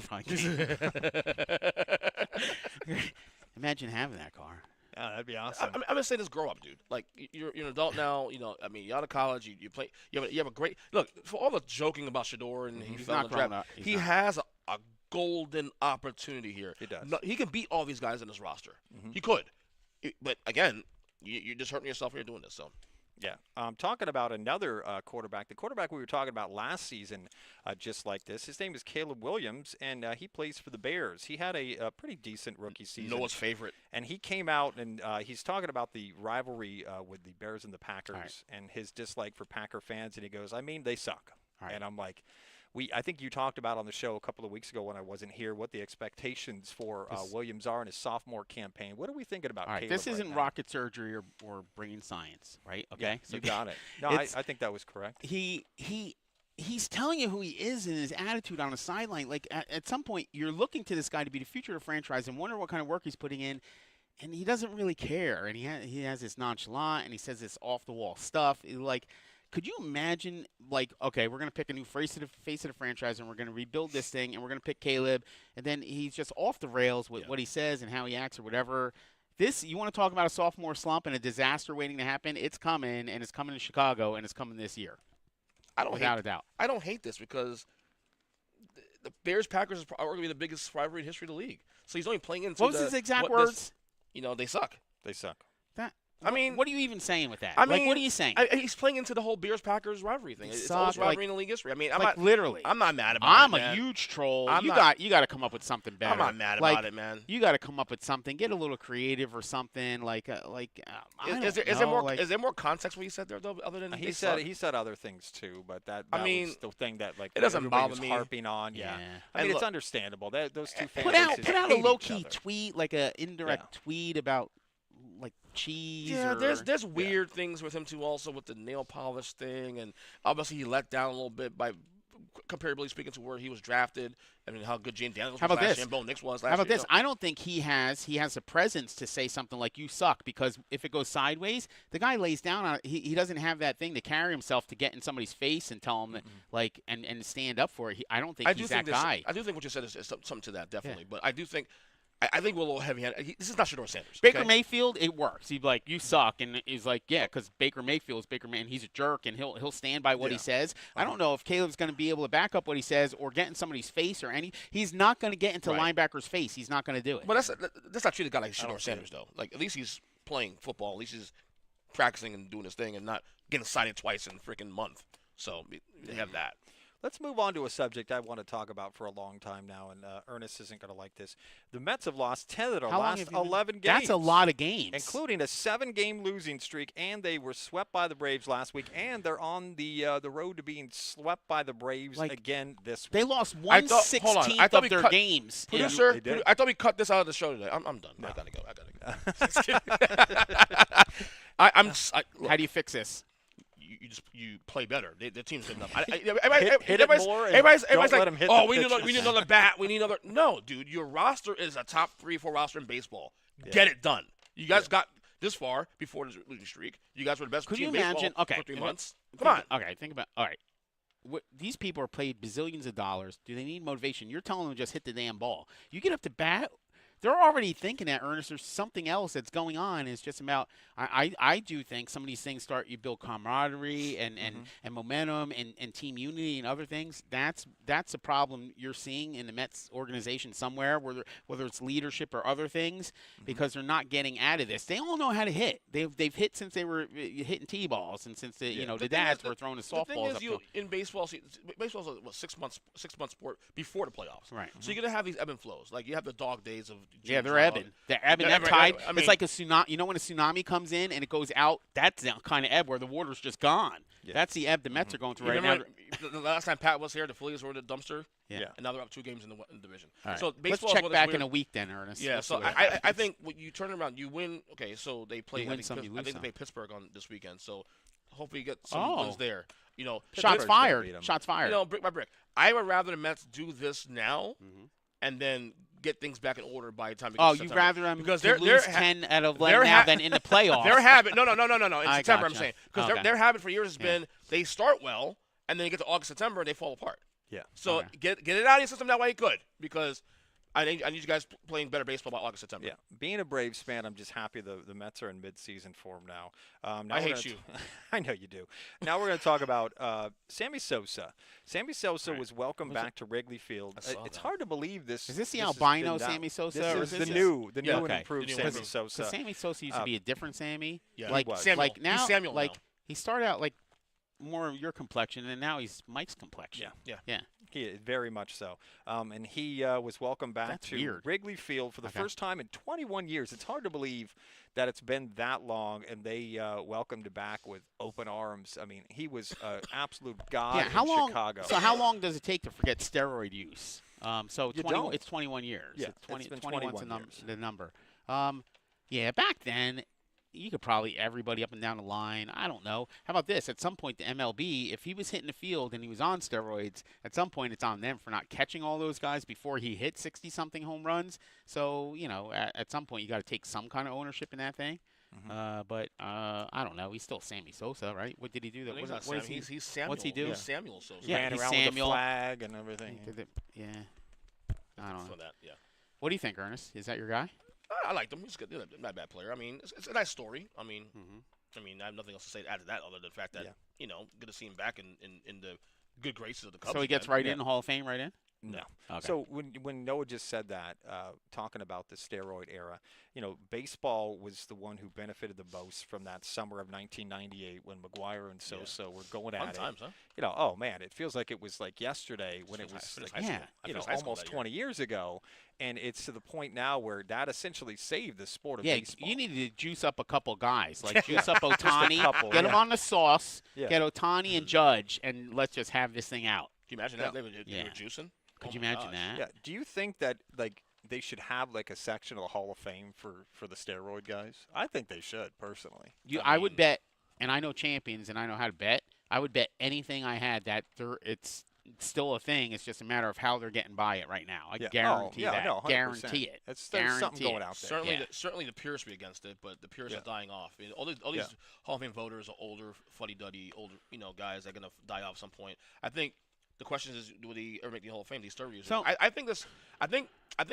Imagine having that car. Yeah, that'd be awesome. I'm gonna say this: grow up, dude. Like, you're an adult now. You know, I mean, you're out of college. You play. You have a great look. For all the joking about Shedeur and he fell in the draft, he has a golden opportunity here. He does. No, he can beat all these guys in this roster. He could, but again, you're just hurting yourself when you're doing this. So. Yeah. Talking about another quarterback, the quarterback we were talking about last season, just like this. His name is Caleb Williams, and he plays for the Bears. He had a pretty decent rookie season. Noah's favorite. And he came out, and he's talking about the rivalry with the Bears and the Packers and his dislike for Packer fans. And he goes, I mean, they suck. And I'm like, I think you talked about on the show a couple of weeks ago when I wasn't here what the expectations for Williams are in his sophomore campaign. What are we thinking about Caleb this isn't now? rocket surgery or brain science, right? Okay, yeah, so you got it. No, I think that was correct. He's telling you who he is and his attitude on the sideline. Like, at some point, you're looking to this guy to be the future of the franchise and wonder what kind of work he's putting in, and he doesn't really care. And he has this nonchalant, and he says this off-the-wall stuff. Like, could you imagine, like, okay, we're going to pick a new face of the franchise, and we're going to rebuild this thing, and we're going to pick Caleb, and then he's just off the rails with what he says and how he acts or whatever. You want to talk about a sophomore slump and a disaster waiting to happen? It's coming, and it's coming to Chicago, and it's coming this year. Without a doubt. I don't hate this because the Bears-Packers are going to be the biggest rivalry in history of the league. So he's only playing into what was his exact words? They suck. They suck. What are you even saying with that? I mean, what are you saying? He's playing into the whole Bears-Packers rivalry thing. It's the oldest rivalry in the league history. I mean, literally. I'm not mad about it, I'm man. a huge troll. You got to come up with something better. I'm not mad about it, man. You got to come up with something. Get a little creative or something. Is there more context what he said there though, other than he said other things too, but that was the thing that it doesn't bother me. Harping on. Yeah. I mean, it's understandable. Those two fans put out a low key tweet, like a indirect tweet about like cheese. Yeah, there's weird things with him too, also with the nail polish thing, and obviously he let down a little bit by comparatively speaking to where he was drafted. I mean, how good Gene Daniels was last year and Bo Nix was last year. How about this? I don't think he has a presence to say something like "you suck," because if it goes sideways, the guy lays down on it. He doesn't have that thing to carry himself to get in somebody's face and tell him that, and stand up for it. I don't think he's that guy. I do think what you said is something to that, definitely. Yeah. But I do think. I think we're a little heavy-handed. This is not Shedeur Sanders. Baker Mayfield, it works. He'd be like, you suck. And he's like, yeah, because Baker Mayfield is Baker Mayfield. He's a jerk, and he'll stand by what he says. I don't know if Caleb's going to be able to back up what he says or get in somebody's face or any. He's not going to get into linebacker's face. He's not going to do it. But that's not treating a guy like Shedeur Sanders, though. Like, at least he's playing football. At least he's practicing and doing his thing and not getting cited twice in a freaking month. So you have that. Let's move on to a subject I want to talk about for a long time now, and Ernest isn't going to like this. The Mets have lost 10 of their last 11 games. That's a lot of games. Including a 7-game losing streak, and they were swept by the Braves last week, and they're on the road to being swept by the Braves again this week. They lost 1/16 of their games. Producer, I thought we cut this out of the show today. I'm done. No. I gotta go. How do you fix this? You play better. The team's good enough. Hit it more. Everybody's like, we need another bat. We need another. No, dude, your roster is a top 3-4 roster in baseball. Yeah. Get it done. You guys got this far before the losing streak. You guys were the best team in baseball for 3 months. Come on. Okay, think about. All right, these people are paid bazillions of dollars. Do they need motivation? You're telling them to just hit the damn ball. You get up to bat. they're already thinking that, Ernest. There's something else that's going on. It's just about I do think some of these things you build camaraderie and momentum and team unity and other things. That's a problem you're seeing in the Mets organization somewhere, whether it's leadership or other things, because they're not getting out of this. They all know how to hit. They've hit since they were hitting T-balls and since the dads were throwing the softballs. The thing is, in baseball's a 6 month sport before the playoffs. Right. So you're gonna have these ebb and flows. Like you have the dog days of they're ebbing. They're ebbing. That tide. It's like a tsunami. You know when a tsunami comes in and it goes out, that's the kind of ebb where the water's just gone. Yeah. That's the ebb the Mets are going through right now. The last time Pat was here, the Phillies were in the dumpster. Yeah. And now they're up 2 games in the division. Right. So let's check back in a week then, Ernest. Yeah. So I think when you turn around, you win. Okay. So they play. I think they play Pittsburgh on this weekend. So hopefully you get some wins there. Shots fired. Shots fired. Brick by brick. I would rather the Mets do this now and then get things back in order by the time. You'd rather them because lose 10 out of 11 now than in the playoffs. Their habit. No. In September, I'm saying, because their habit for years has been they start well and then you get to August, September, and they fall apart. Yeah. So get it out of your system that way you could, because I need you guys playing better baseball by August, September. Yeah. Being a Braves fan, I'm just happy the Mets are in mid-season form now. I hate you. I know you do. Now we're going to talk about Sammy Sosa. Sammy Sosa was welcomed back to Wrigley Field. It's hard to believe this. Is this the albino Sammy Sosa? This is the new and improved Sammy Sosa. Sammy Sosa used to be a different Sammy. Yeah, like Samuel. Like now, he's Samuel like now. he started out like more of your complexion, and now he's Mike's complexion. Yeah. Very much so. And he was welcomed back to Wrigley Field for the first time in 21 years. It's hard to believe that it's been that long, and they welcomed him back with open arms. I mean, he was an absolute god in Chicago. So how long does it take to forget steroid use? So it's 21 years. Yeah, it's 21 years. The number. Back then, you could probably everybody up and down the line. I don't know. How about this? At some point, the MLB, if he was hitting the field and he was on steroids, at some point it's on them for not catching all those guys before he hit 60-something home runs. So, at some point you got to take some kind of ownership in that thing. But I don't know. He's still Sammy Sosa, right? What did he do? He's Samuel. What's he do? He's Samuel Sosa. Yeah, ran around with the flag and everything. I don't know. Yeah. What do you think, Ernest? Is that your guy? I liked him. He's good. Not a bad player. I mean, it's a nice story. I mean, I have nothing else to say add to that other than the fact that good to see him back in the good graces of the Cubs. So he gets in the Hall of Fame, right in. No. Okay. So when Noah just said that, talking about the steroid era, baseball was the one who benefited the most from that summer of 1998 when McGuire and Sosa were going at times, it. Huh? Oh man, it feels like it was like yesterday when it was almost 20 years ago, and it's to the point now where that essentially saved the sport of baseball. You need to juice up a couple guys, like juice up Ohtani, get him on the sauce, get Ohtani and Judge, and let's just have this thing out. Can you imagine that they were juicing? Could you imagine that? Yeah. Do you think that they should have like a section of the Hall of Fame for the steroid guys? I think they should, personally. I would bet, and I know champions, and I know how to bet. I would bet anything I had that it's still a thing. It's just a matter of how they're getting by it right now. I guarantee that. No, 100%. Guarantee it. There's something going out there. Certainly the purists be against it, but the purists are dying off. All these Hall of Fame voters are older, fuddy-duddy, older guys that are going to die off at some point. I think the question is, will he ever make the Hall of Fame? These steroid users. So I think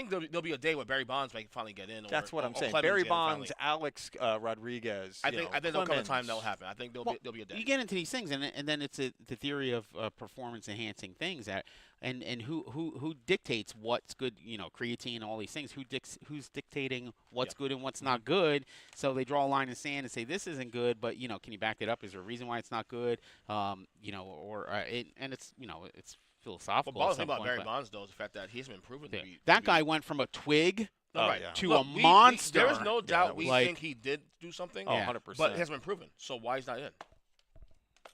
there'll be a day where Barry Bonds may finally get in. That's what I'm saying. Barry Bonds, Alex Rodriguez. I think there'll come a time that'll happen. I think there'll be a day. You get into these things, and then it's the theory of performance enhancing things that. And who dictates what's good? Creatine, all these things. Who's dictating what's good and what's not good? So they draw a line in the sand and say this isn't good, but can you back it up? Is there a reason why it's not good? And it's it's philosophical. What bothers me about Barry Bonds though is the fact that he hasn't been proven to be. That guy went from a twig to a monster. monster. There is no doubt we think he did do something. 100%. But it hasn't been proven. So why he's not in?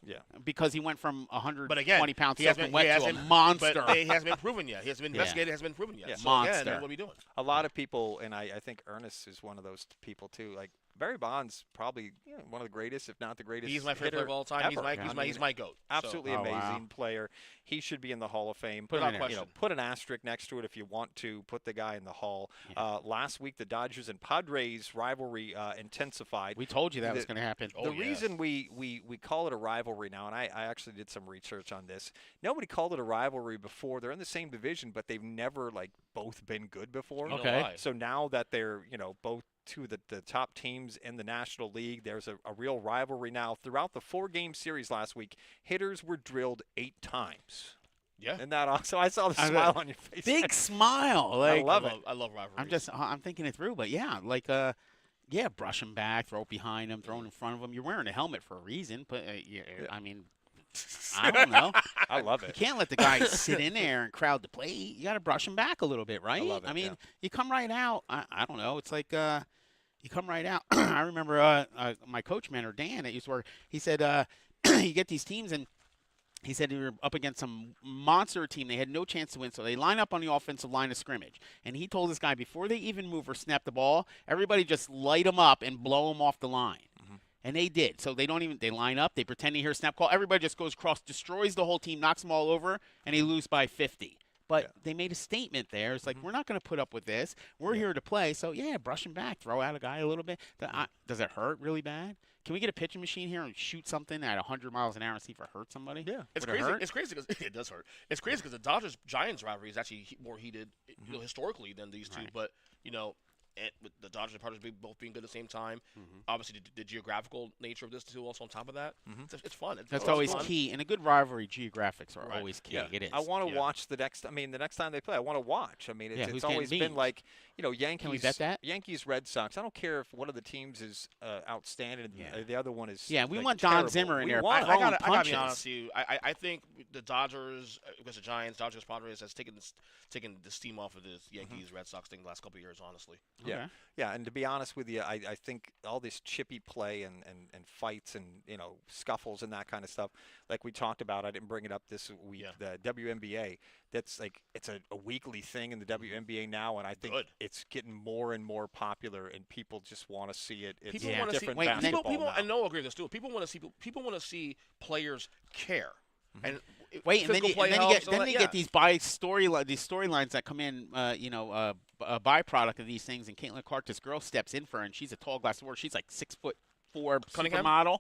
Yeah, because he went from 120 pounds to a monster. But it hasn't been proven yet. He hasn't been investigated. It hasn't been proven yet. Yeah. So monster. again, what are we doing? A lot of people, and I think Earnest is one of those people too. Like Barry Bonds probably one of the greatest, if not the greatest. He's my favorite player of all time. He's my GOAT. Absolutely amazing player. He should be in the Hall of Fame. Put an asterisk next to it if you want to put the guy in the Hall. Yeah. Last week, the Dodgers and Padres rivalry intensified. We told you that was going to happen. The reason we call it a rivalry now, and I actually did some research on this. Nobody called it a rivalry before. They're in the same division, but they've never both been good before. Okay. So now that they're both two of the top teams in the National League, there's a real rivalry now. Throughout the 4-game series last week, hitters were drilled 8 times. Yeah. And that also, I saw the smile on your face. Big smile. I love it. I love rivalries. I'm thinking it through, but yeah, brush him back, throw it behind him, throw it in front of him. You're wearing a helmet for a reason, but I mean, I don't know. I love it. You can't let the guy sit in there and crowd the plate. You got to brush him back a little bit, right? I love it, I mean, you come right out. I don't know. It's like you come right out. I remember my coach mentor, Dan, at used to work, he said you get these teams, and he said they were up against some monster team. They had no chance to win, so they line up on the offensive line of scrimmage. And he told this guy, before they even move or snap the ball, everybody just light them up and blow them off the line. And they did. So they line up, they pretend to hear a snap call. Everybody just goes across, destroys the whole team, knocks them all over, and they lose by 50. But they made a statement there. It's like, we're not going to put up with this. We're here to play. So, brush him back. Throw out a guy a little bit. Does it hurt really bad? Can we get a pitching machine here and shoot something at 100 miles an hour and see if it hurts somebody? Yeah. It's crazy. It's crazy because it does hurt. It's crazy because the Dodgers-Giants rivalry is actually more heated historically than these two. But, with the Dodgers and Padres both being good at the same time, obviously the geographical nature of this too also on top of that. It's fun. That's always key. In a good rivalry, geographics are always key. Yeah. It is. I want to watch the next time they play. I want to watch. I mean, it's always been like, Yankees. Can we bet that? Yankees, Red Sox. I don't care if one of the teams is outstanding and the other one is we want Don Zimmer in there. I gotta be honest with you. I think the Dodgers against the Giants, Dodgers Padres has taken the steam off of this Yankees Red Sox thing the last couple of years, honestly. Yeah. Yeah, and to be honest with you, I think all this chippy play and fights and scuffles and that kind of stuff, like we talked about, I didn't bring it up this week. The WNBA, that's it's a weekly thing in the WNBA now, and I think it's getting more and more popular, and people just want to see it. It's different basketball now. I know, I agree with this too. People want to see players care. And then you get these storylines that come in, a byproduct of these things. And Caitlin Clark, this girl steps in for her, and she's a tall glass of water. She's like 6'4" supermodel.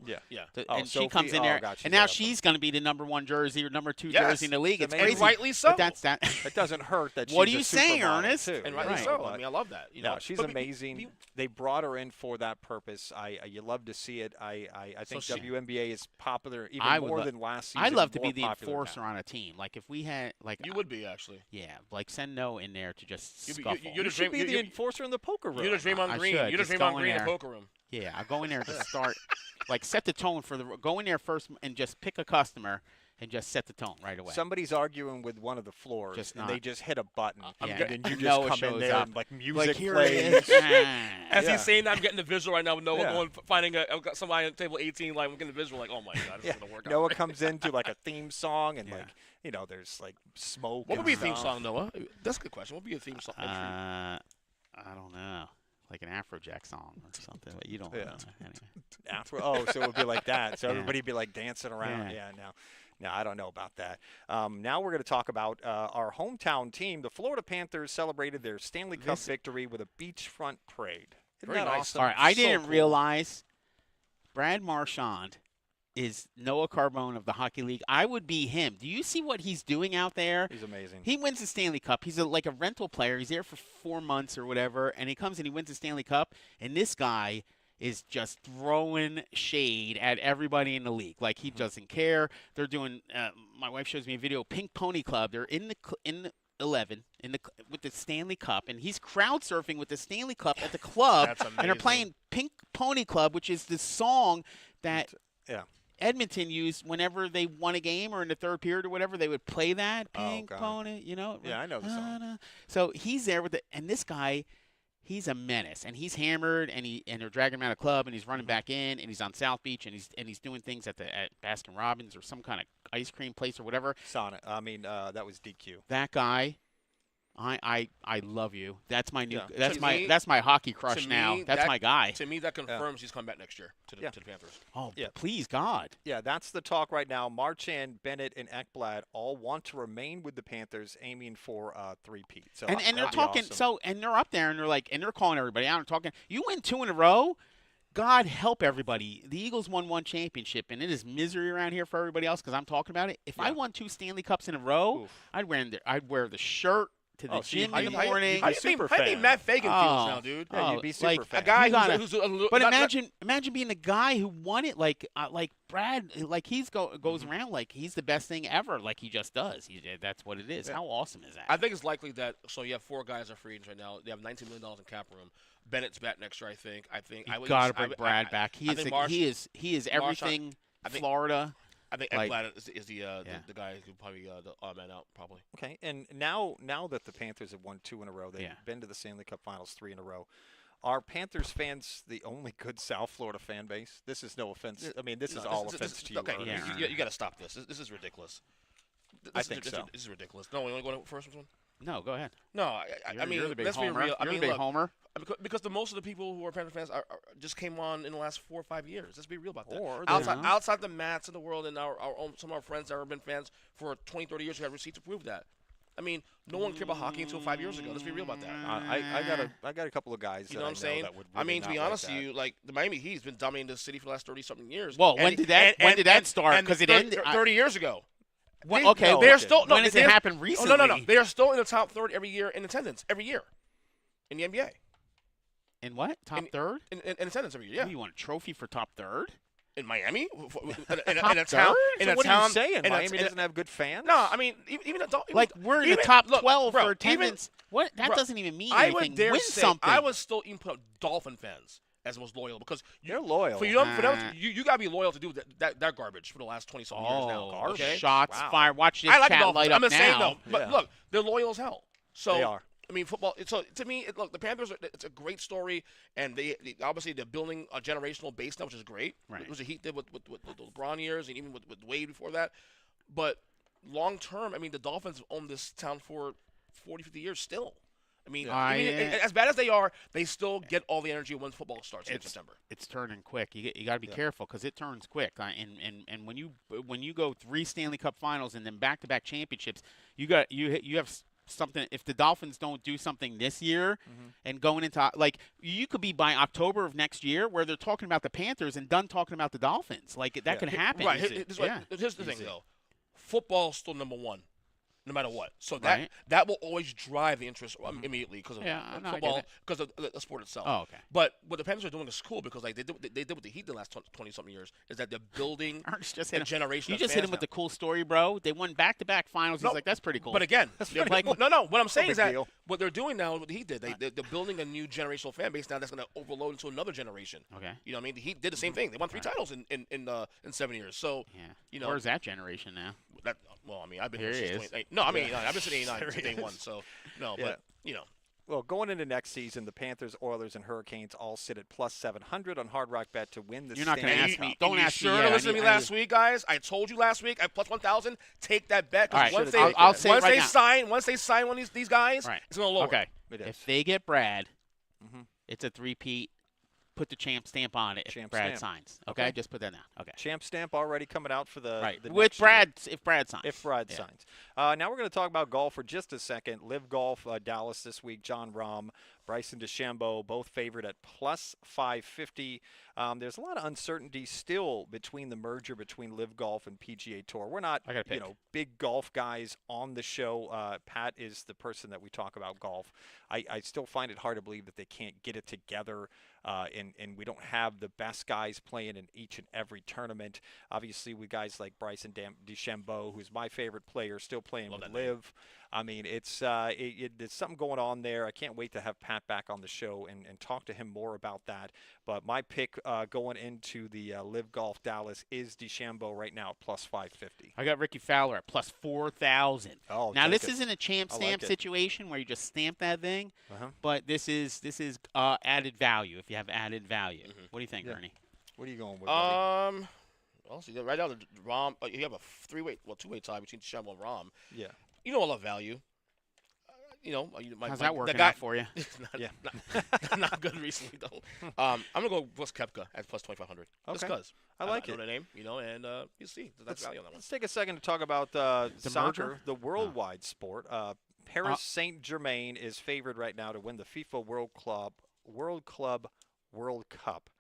And she comes in there, and now she's going to be the number 1 jersey or number 2 jersey in the league. It's crazy. Rightly so. But it doesn't hurt that she's what are you saying, Ernest? Too. And rightly so. I mean, I love that. She's amazing. They brought her in for that purpose. You love to see it. I think WNBA is popular even more than last season. I'd love to be the enforcer on a team. Like if we had you would be actually. Yeah, like send No in there to just scuffle. You should be the enforcer in the poker room. You're the Draymond Green. You're the Draymond Green in the poker room. Yeah, I'll go in there to start. Set the tone for go in there first and just pick a customer and just set the tone right away. Somebody's arguing with one of the floors, and they just hit a button, and then you just Noah come in there and music plays. As he's saying that, I'm getting the visual right now with Noah going, finding I've got somebody on table 18, I'm getting the visual oh my God, this is going to work out. Noah comes into a theme song, and there's smoke. What would be a theme song, Noah? That's a good question. What would be a theme song? I don't know. Like an Afrojack song or something, but you don't know. Anyway. Afro. So it would be like that. So everybody would be dancing around. No, I don't know about that. Now we're going to talk about our hometown team. The Florida Panthers celebrated their Stanley Cup victory with a beachfront parade. Isn't that awesome? All right, I didn't realize Brad Marchand is Noah Carbone of the Hockey League. I would be him. Do you see what he's doing out there? He's amazing. He wins the Stanley Cup. He's like a rental player. He's there for 4 months or whatever, and he comes and he wins the Stanley Cup, and this guy is just throwing shade at everybody in the league. Like he doesn't care. They're doing my wife shows me a video, Pink Pony Club. They're in the 11 with the Stanley Cup, and he's crowd surfing with the Stanley Cup at the club. That's amazing. And they're playing Pink Pony Club, which is the song that Edmonton used whenever they won a game or in the third period or whatever. They would play that Pink Pony, Yeah, I know the song. So he's there with and this guy, he's a menace, and he's hammered, and they're dragging him out of club, and he's running back in, and he's on South Beach, and he's doing things at Baskin Robbins or some kind of ice cream place or whatever. Sonic. I mean, that was DQ. That guy I love you. That's my new. Yeah. That's my hockey crush now. That's my guy. To me, that confirms he's coming back next year to the Panthers. Oh, please God. Yeah, that's the talk right now. Marchand, Bennett, and Ekblad all want to remain with the Panthers, aiming for a three-peat. So and they're talking. Awesome. And they're up there, and they're calling everybody out and talking. You win 2 in a row. God help everybody. The Eagles won 1 championship, and it is misery around here for everybody else because I'm talking about it. If I won 2 Stanley Cups in a row, I'd wear the shirt to the gym in the morning. How do you think Matt Fagan feels now, dude? Yeah, you'd be super fan. A guy who's but imagine being the guy who won it, like Brad, like goes around like he's the best thing ever, like he just does. That's what it is. Yeah. How awesome is that? I think it's likely that. So you have 4 guys are free agents right now. They have $19 million in cap room. Bennett's back next year, I think. You got to bring Brad back. He is everything. Florida. I think Ekblad is the guy who probably the odd man out probably. Okay, and now that the Panthers have won 2 in a row, they've been to the Stanley Cup Finals 3 in a row. Are Panthers fans the only good South Florida fan base? This is no offense. I mean, this is all offense to you. Okay, you got to stop this. This is ridiculous. I think so. This is ridiculous. No, we want to go first one. No, go ahead. No, I mean, let's be real. You're the big homer. Because most of the people who are Panther fans are just came on in the last 4 or 5 years. Let's be real about that. Outside the Mats of the world and our own, some of our friends that have been fans for 20, 30 years who have receipts to prove that. I mean, no one cared about hockey until 5 years ago. Let's be real about that. I got a couple of guys. You know what I'm saying? That would really to be honest with you, like the Miami Heat's been dominating the city for the last 30-something years. Well, when did that start? Because it ended 30 years ago. They're still. When does it happen recently? No. They are still in the top 30 every year in attendance. Every year, in the NBA. In what? Top third? In attendance every year. Yeah. You want a trophy for top third? In Miami? In a town? What are you saying? Miami doesn't have good fans? No, I mean, even we're in the top 12 for attendance. That doesn't even mean anything. I would dare say, something. I would still even put up Dolphin fans as the most loyal because you're loyal. For them, you gotta be loyal to do that garbage for the last 20-something years now. Garbage. Okay? Shots fired. Watch this chat light up now. I'm saying though, but look, they're loyal as hell. So they are. I mean, football. So to me, look, the Panthers. It's a great story, and they obviously they're building a generational base now, which is great. Right. It was a Heat did with the LeBron years, and even with Wade before that. But long term, I mean, the Dolphins own this town for 40, 50 years still. I mean, as bad as they are, they still get all the energy when football starts in September. It's turning quick. You got to be careful because it turns quick. And when you go 3 Stanley Cup Finals and then back-to-back championships, you have something. If the Dolphins don't do something this year and going into you could be by October of next year where they're talking about the Panthers and done talking about the Dolphins. That can happen. Right. Here's the thing though. Football's still number 1. No matter what, so that will always drive the interest immediately because of football, because of the sport itself. Oh, okay. But what the Panthers are doing is cool because they did what the Heat did the last 20-something years is that they're building a generation. You just hit him with the cool story, bro. They won back-to-back finals. He's like, that's pretty cool. But again, no. What I'm saying is that what they're doing now, what the Heat did, they're building a new generational fan base now that's going to overload into another generation. Okay. You know what I mean? The Heat did the same thing. They won 3 titles in 7 years. So where's that generation now? I've been here since 28. No, I've been since 89 since day one. So but Well, going into next season, the Panthers, Oilers, and Hurricanes all sit at plus 700 on Hard Rock Bet to win the. You're not going to ask me. Don't ask me. Sure, listen to me last week, guys. I told you last week at plus 1,000. Take that bet. All right. Once they sign one of these guys, it's going to lower. Okay. If they get Brad, it's a 3-peat. Put the champ stamp on it if Brad signs. Okay? Just put that down. Okay. Champ stamp already coming out for the with Brad year. If Brad signs. If Brad signs. Now we're going to talk about golf for just a second. LIV Golf Dallas this week. John Rahm, Bryson DeChambeau, both favored at plus 550. There's a lot of uncertainty still between the merger between LIV Golf and PGA Tour. We're not, big golf guys on the show. Pat is the person that we talk about golf. I still find it hard to believe that they can't get it together, and we don't have the best guys playing in each and every tournament. Obviously, with guys like Bryson DeChambeau, who's my favorite player, still playing with LIV. I mean, it's there's something going on there. I can't wait to have Pat back on the show and talk to him more about that. But my pick going into the LIV Golf Dallas is DeChambeau right now at plus 550. I got Ricky Fowler at plus 4,000. Oh, now this isn't a champ stamp situation where you just stamp that thing, but this is added value. If you have added value, what do you think, Ernie? What are you going with? Well, see, right now the Rahm, you have a two-way tie between DeChambeau and Rahm. Yeah. You know I love value. How's that working out for you? Not good recently though. I'm gonna go plus Koepka at plus 2,500. Okay. Just because I like know the name, and you see that's value on that one. Let's take a second to talk about soccer, the worldwide sport. Paris Saint-Germain is favored right now to win the FIFA World Club World Cup,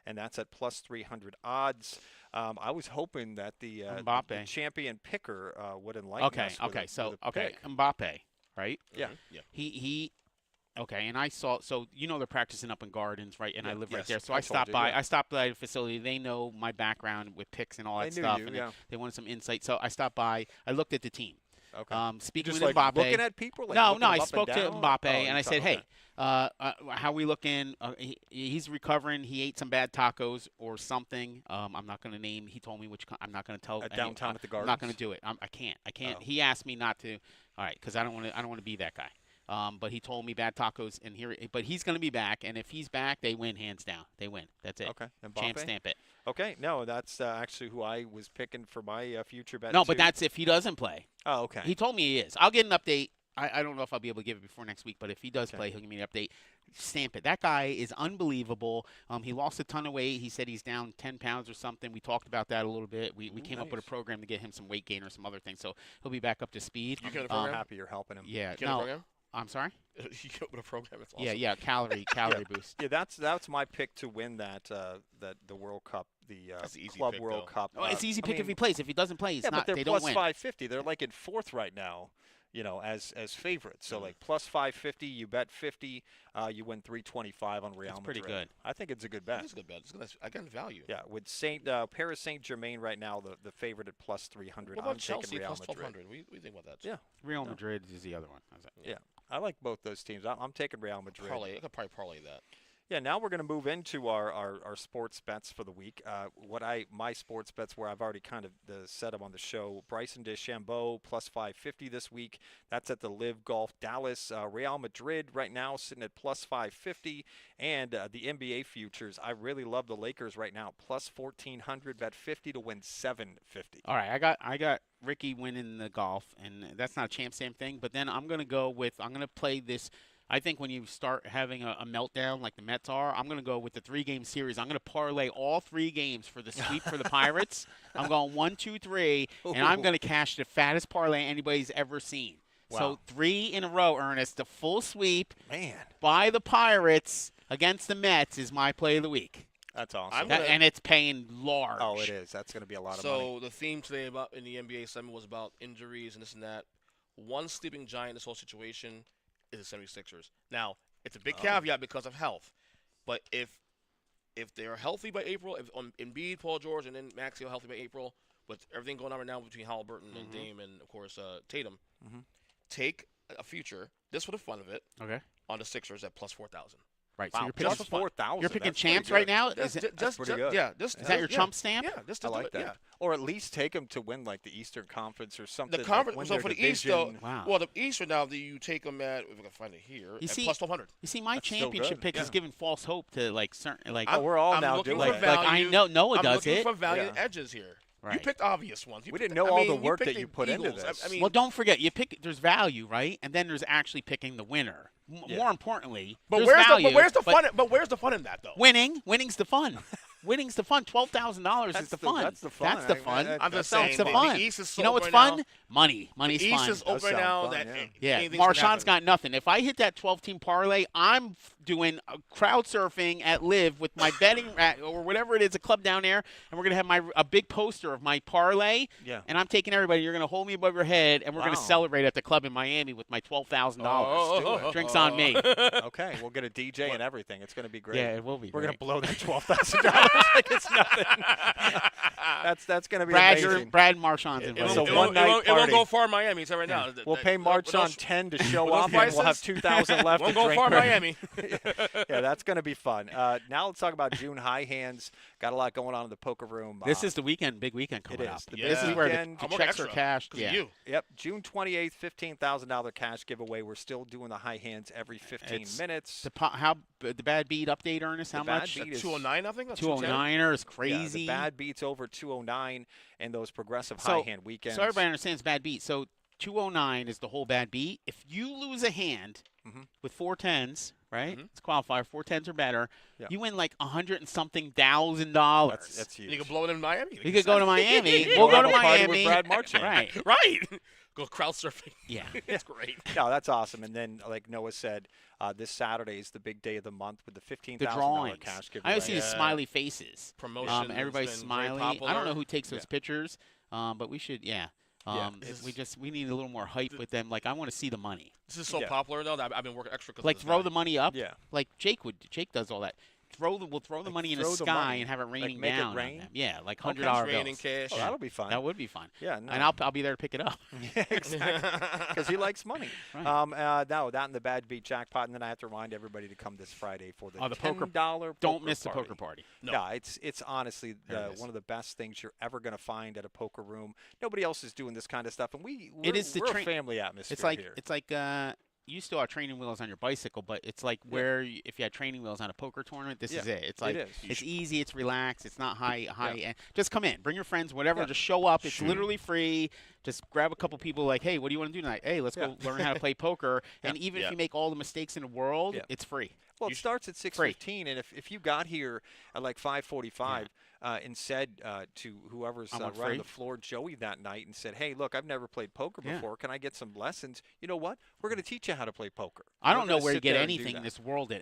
and that's at plus 300 odds. I was hoping that the champion picker would enlighten us. Mbappe, right? Yeah. He. Okay, and I saw. So they're practicing up in Gardens, right? And I live right there, so I stopped by. I stopped by the facility. They know my background with picks and all that stuff, and they wanted some insight. So I stopped by. I looked at the team. Okay. Speaking with with Mbappe. Looking at people? No, I spoke to Mbappe, and I said, hey, how are we looking? He's recovering. He ate some bad tacos or something. I'm not going to name. He told me which. I'm not going to tell. Downtown at the Gardens? I'm not going to do it. I can't. Oh. He asked me not to. All right, because I don't want to be that guy. But he told me bad tacos, but he's going to be back, and if he's back, they win hands down. They win. That's it. Okay. Champ stamp it. Okay. No, that's actually who I was picking for my future bet. No, but that's if he doesn't play. Oh, okay. He told me he is. I'll get an update. I don't know if I'll be able to give it before next week, but if he does play, he'll give me an update. Stamp it. That guy is unbelievable. He lost a ton of weight. He said he's down 10 pounds or something. We talked about that a little bit. We came up with a program to get him some weight gain or some other things, so he'll be back up to speed. I'm happy you're helping him. Yeah. Program? I'm sorry? You go with a program. It's awesome. Yeah, calorie boost. Yeah, that's my pick to win that the World Cup, the Club World Cup. Oh, it's easy pick if he plays. If he doesn't play, it's not. But they're they plus don't win. 550. They're like in fourth right now, as favorites. So like plus 550, you bet 50, you win 325 on Real Madrid. Pretty good. I think it's a good bet. It's a good bet. I got value. Yeah, with Paris Saint-Germain right now, the favorite at plus 300. What about I'm Chelsea taking Real plus Madrid. 1,200? What do you think about that? Yeah. Real Madrid is the other one. Yeah. I like both those teams. I'm taking Real Madrid. I could probably parlay that. Yeah, now we're going to move into our sports bets for the week. My sports bets where I've already kind of said them on the show. Bryson DeChambeau plus 550 this week. That's at the LIV Golf Dallas. Real Madrid right now sitting at plus 550. And the NBA futures, I really love the Lakers right now. Plus 1,400, bet 50 to win 750. All right, I got Ricky winning the golf, and that's not a champ stamp thing. But then I'm going to play this. I think when you start having a meltdown like the Mets are, I'm going to go with the 3-game series. I'm going to parlay all 3 games for the sweep for the Pirates. I'm going 1, 2, 3, and I'm going to cash the fattest parlay anybody's ever seen. Wow. So 3 in a row, Ernest. The full sweep by the Pirates against the Mets is my play of the week. That's awesome. And it's paying large. Oh, it is. That's going to be a lot of money. So the theme today in the NBA segment was about injuries and this and that. One sleeping giant in this whole situation is the 76ers. Now, it's a big caveat because of health. But if they're healthy by April, if Embiid, Paul George, and then Maxey are healthy by April, with everything going on right now between Halliburton and Dame and, of course, Tatum, take a future, just for the fun of it, on the Sixers at plus 4,000. Right, wow. so you're picking plus 4,000. You're picking champs right now? That's pretty good. Yeah. Is that your chump stamp? Yeah, just I to like do it, that. Or at least take them to win like the Eastern Conference or something. The conference. Like so for the East, though, wow. Well, the East right now, you take them at, if I can find it here, at plus 1,200. You see, my championship pick is giving false hope to like certain we're all I'm now doing it. Like I know Noah does it. I'm looking for valiant edges here. Right. You picked obvious ones. We didn't know all the work that you put into this. Well, don't forget, there's value, right? And then there's actually picking the winner. More importantly, but where's the fun? But where's the fun in that, though? Winning's the fun. Winning's the fun. $12,000 is the fun. That's the fun. That's the fun. I'm just saying. It's the fun. The East is so you know what's fun? Now? Money's the East fun. is open now. Marshawn's got nothing. If I hit that 12-team parlay, I'm doing crowd surfing at LIV with my betting or whatever it is, a club down there, and we're gonna have a big poster of my parlay. Yeah. And I'm taking everybody. You're gonna hold me above your head, and we're gonna celebrate at the club in Miami with my $12,000. Drinks on me. Okay, we'll get a DJ and everything. It's gonna be great. Yeah, it will be. We're gonna blow that $12,000 like it's nothing. That's gonna be amazing. Brad Marchand's involved. It's a one-night party. It won't go far in Miami. It's right now. We'll pay Marchand 10 to show up, and we'll have 2,000 left. Won't go far in Miami. Yeah, that's going to be fun. Now let's talk about June high hands. Got a lot going on in the poker room. This is the weekend, big weekend coming up. This is where the checks are cashed. Yeah. Yep. June 28th, $15,000 cash giveaway. We're still doing the high hands every 15 minutes. The bad beat update, Ernest? How much? 209, I think. 209er is crazy. Yeah, the bad beat's over 209, and those progressive high hand weekends. So everybody understands bad beat. So 209 is the whole bad beat. If you lose a hand with 4 10s, right? It's qualifier, 4 10s or better. Yeah. You win like $100 and something thousand. That's huge. You can blow it in Miami. You could go to Miami. We'll go to Miami. With Brad Marchand. Right. Go crowd surfing. Yeah. It's great. No, that's awesome. And then, like Noah said, this Saturday is the big day of the month with the $15,000 cash giveaway. I always see the smiley faces. Promotion. Everybody's smiling. I don't know who takes those pictures, but we should, we need a little more hype with them. Like, I want to see the money. This is so popular, though, that I've been working extra. Like, throw the money up. Yeah. Like Jake does all that. We'll throw the money in the sky and have it raining down. Make it rain? On them. Yeah, like $100 bills. Cash. Oh, that'll be fun. That would be fun. Yeah, no. And I'll be there to pick it up. Yeah, exactly. Because he likes money. Right. No, that and the Bad Beat Jackpot, and then I have to remind everybody to come this Friday for the $10 poker. Don't miss the poker party. No, it's honestly one of the best things you're ever going to find at a poker room. Nobody else is doing this kind of stuff, and we're a family atmosphere here. It's like you still have training wheels on your bicycle, but it's like if you had training wheels on a poker tournament, this is it. It's like it's easy, it's relaxed, it's not high end. Just come in, bring your friends, whatever. Just show up. It's literally free. Just grab a couple people. Like, hey, what do you want to do tonight? Hey, let's go learn how to play poker. And even if you make all the mistakes in the world, it's free. Well, it starts at 6:15, and if you got here at like 5:45 and said to whoever's running the floor, Joey, that night, and said, "Hey, look, I've never played poker before. Can I get some lessons?" You know what? We're going to teach you how to play poker. I don't know where you get anything in this world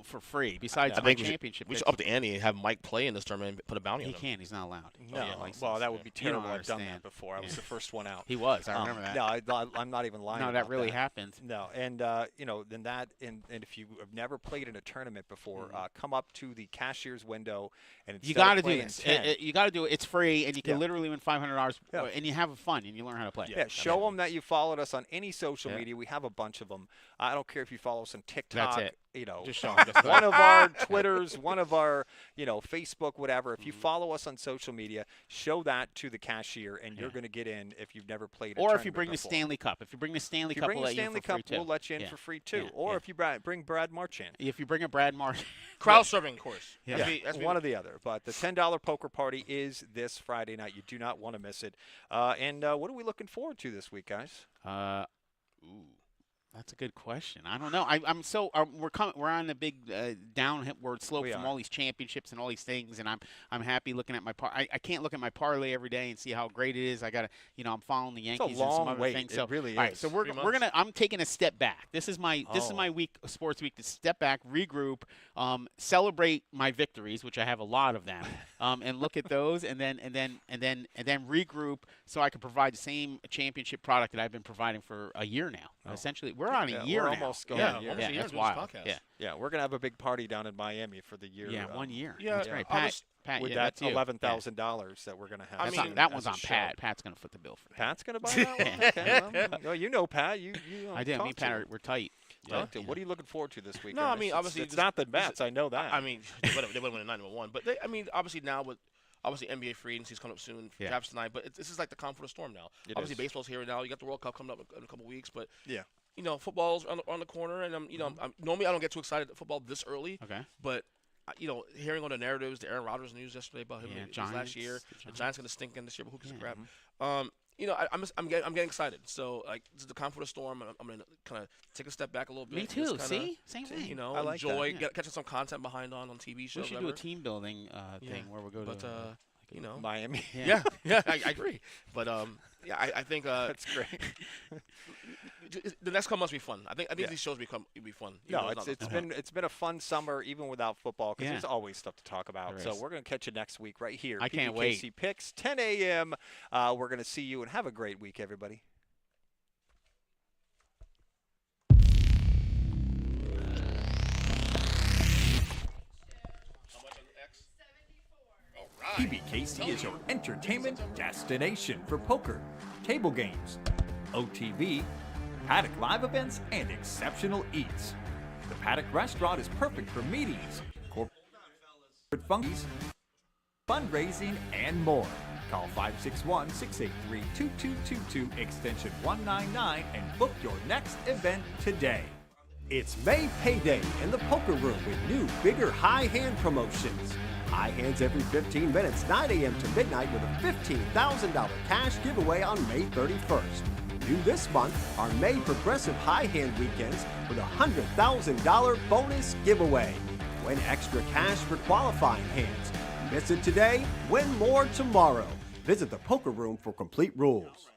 for free besides my championship. We should up the ante and have Mike play in this tournament and put a bounty on him. He can't. He's not allowed. No. Well, that would be terrible. I've done that before. I was the first one out. He was. I remember that. No, I'm not even lying. No, that really happened. No, and then that, and if you have never played in a tournament before, come up to the cashier's window, and you got to do this. You got to do it. It's free, and you can literally win $500, and you have fun, and you learn how to play. Yeah, show them that you followed us on any social media. We have a bunch of them. I don't care if you follow us on TikTok. That's it. Just show them. One of our Twitters, one of our, Facebook, whatever. If you follow us on social media, show that to the cashier, and you're going to get in if you've never played. Or if you bring the Stanley Cup. If you bring the Stanley Cup, we'll let you in for free too. We'll let you in for free too. Or if you bring Brad Marchand. If you bring a Brad Marchand. Crowd serving course. That's one or the other. But the $10 poker party is this Friday night. You do not want to miss it. And what are we looking forward to this week, guys? That's a good question. I don't know. We're on a big downward slope from all these championships and all these things, and I'm happy looking at my I can't look at my parlay every day and see how great it is. I gotta I'm following the Yankees and some other things. So, it really is. All right, so I'm taking a step back. This is my week, sports week, to step back, regroup, celebrate my victories, which I have a lot of them, and look at those, and then regroup so I can provide the same championship product that I've been providing for a year now. Essentially, we're on a year now. Almost going a year. Yeah, that's wild. Yeah, we're gonna have a big party down in Miami for the year. Yeah, 1 year. Yeah, that's right. Pat, with that $11,000 that we're gonna have. That one's on Pat. Pat's gonna foot the bill for that. Pat's gonna buy that one. Okay, well, you know Pat. I did. Me and Pat we're tight. Yeah. What are you looking forward to this week? No, obviously it's not the Mets. I know that. They would win a 9-1, but obviously now with NBA free agency's coming up soon. Perhaps tonight, but this is like the calm for the storm now. Obviously baseball's here now. You got the World Cup coming up in a couple weeks, but football's on the corner, and normally I don't get too excited at football this early. Okay. But hearing all the narratives, the Aaron Rodgers news yesterday about him last year, the Giants going to stink in this year, but who gives a crap? I'm getting excited. So this is the calm for the storm. I'm going to kind of take a step back a little bit. Me too. Same thing. I like enjoy catching some content behind on TV shows. We should do a team building thing where we'll go to Miami. Yeah, I agree. But I think that's great. The next couple months will be fun. I think these shows will be fun. It's been a fun summer even without football because there's always stuff to talk about. So we're going to catch you next week right here. I can't wait. Pbkc Picks, 10 a.m. We're going to see you, and have a great week, everybody. Pbkc is your entertainment destination for poker, table games, OTB, Paddock live events, and exceptional eats. The Paddock restaurant is perfect for meetings, corporate functions, fundraising, and more. Call 561-683-2222 extension 199 and book your next event today. It's May Payday in the poker room with new, bigger high hand promotions. High hands every 15 minutes, 9 a.m. to midnight with a $15,000 cash giveaway on May 31st. New this month are May Progressive High Hand Weekends with a $100,000 bonus giveaway. Win extra cash for qualifying hands. Miss it today, win more tomorrow. Visit the Poker Room for complete rules.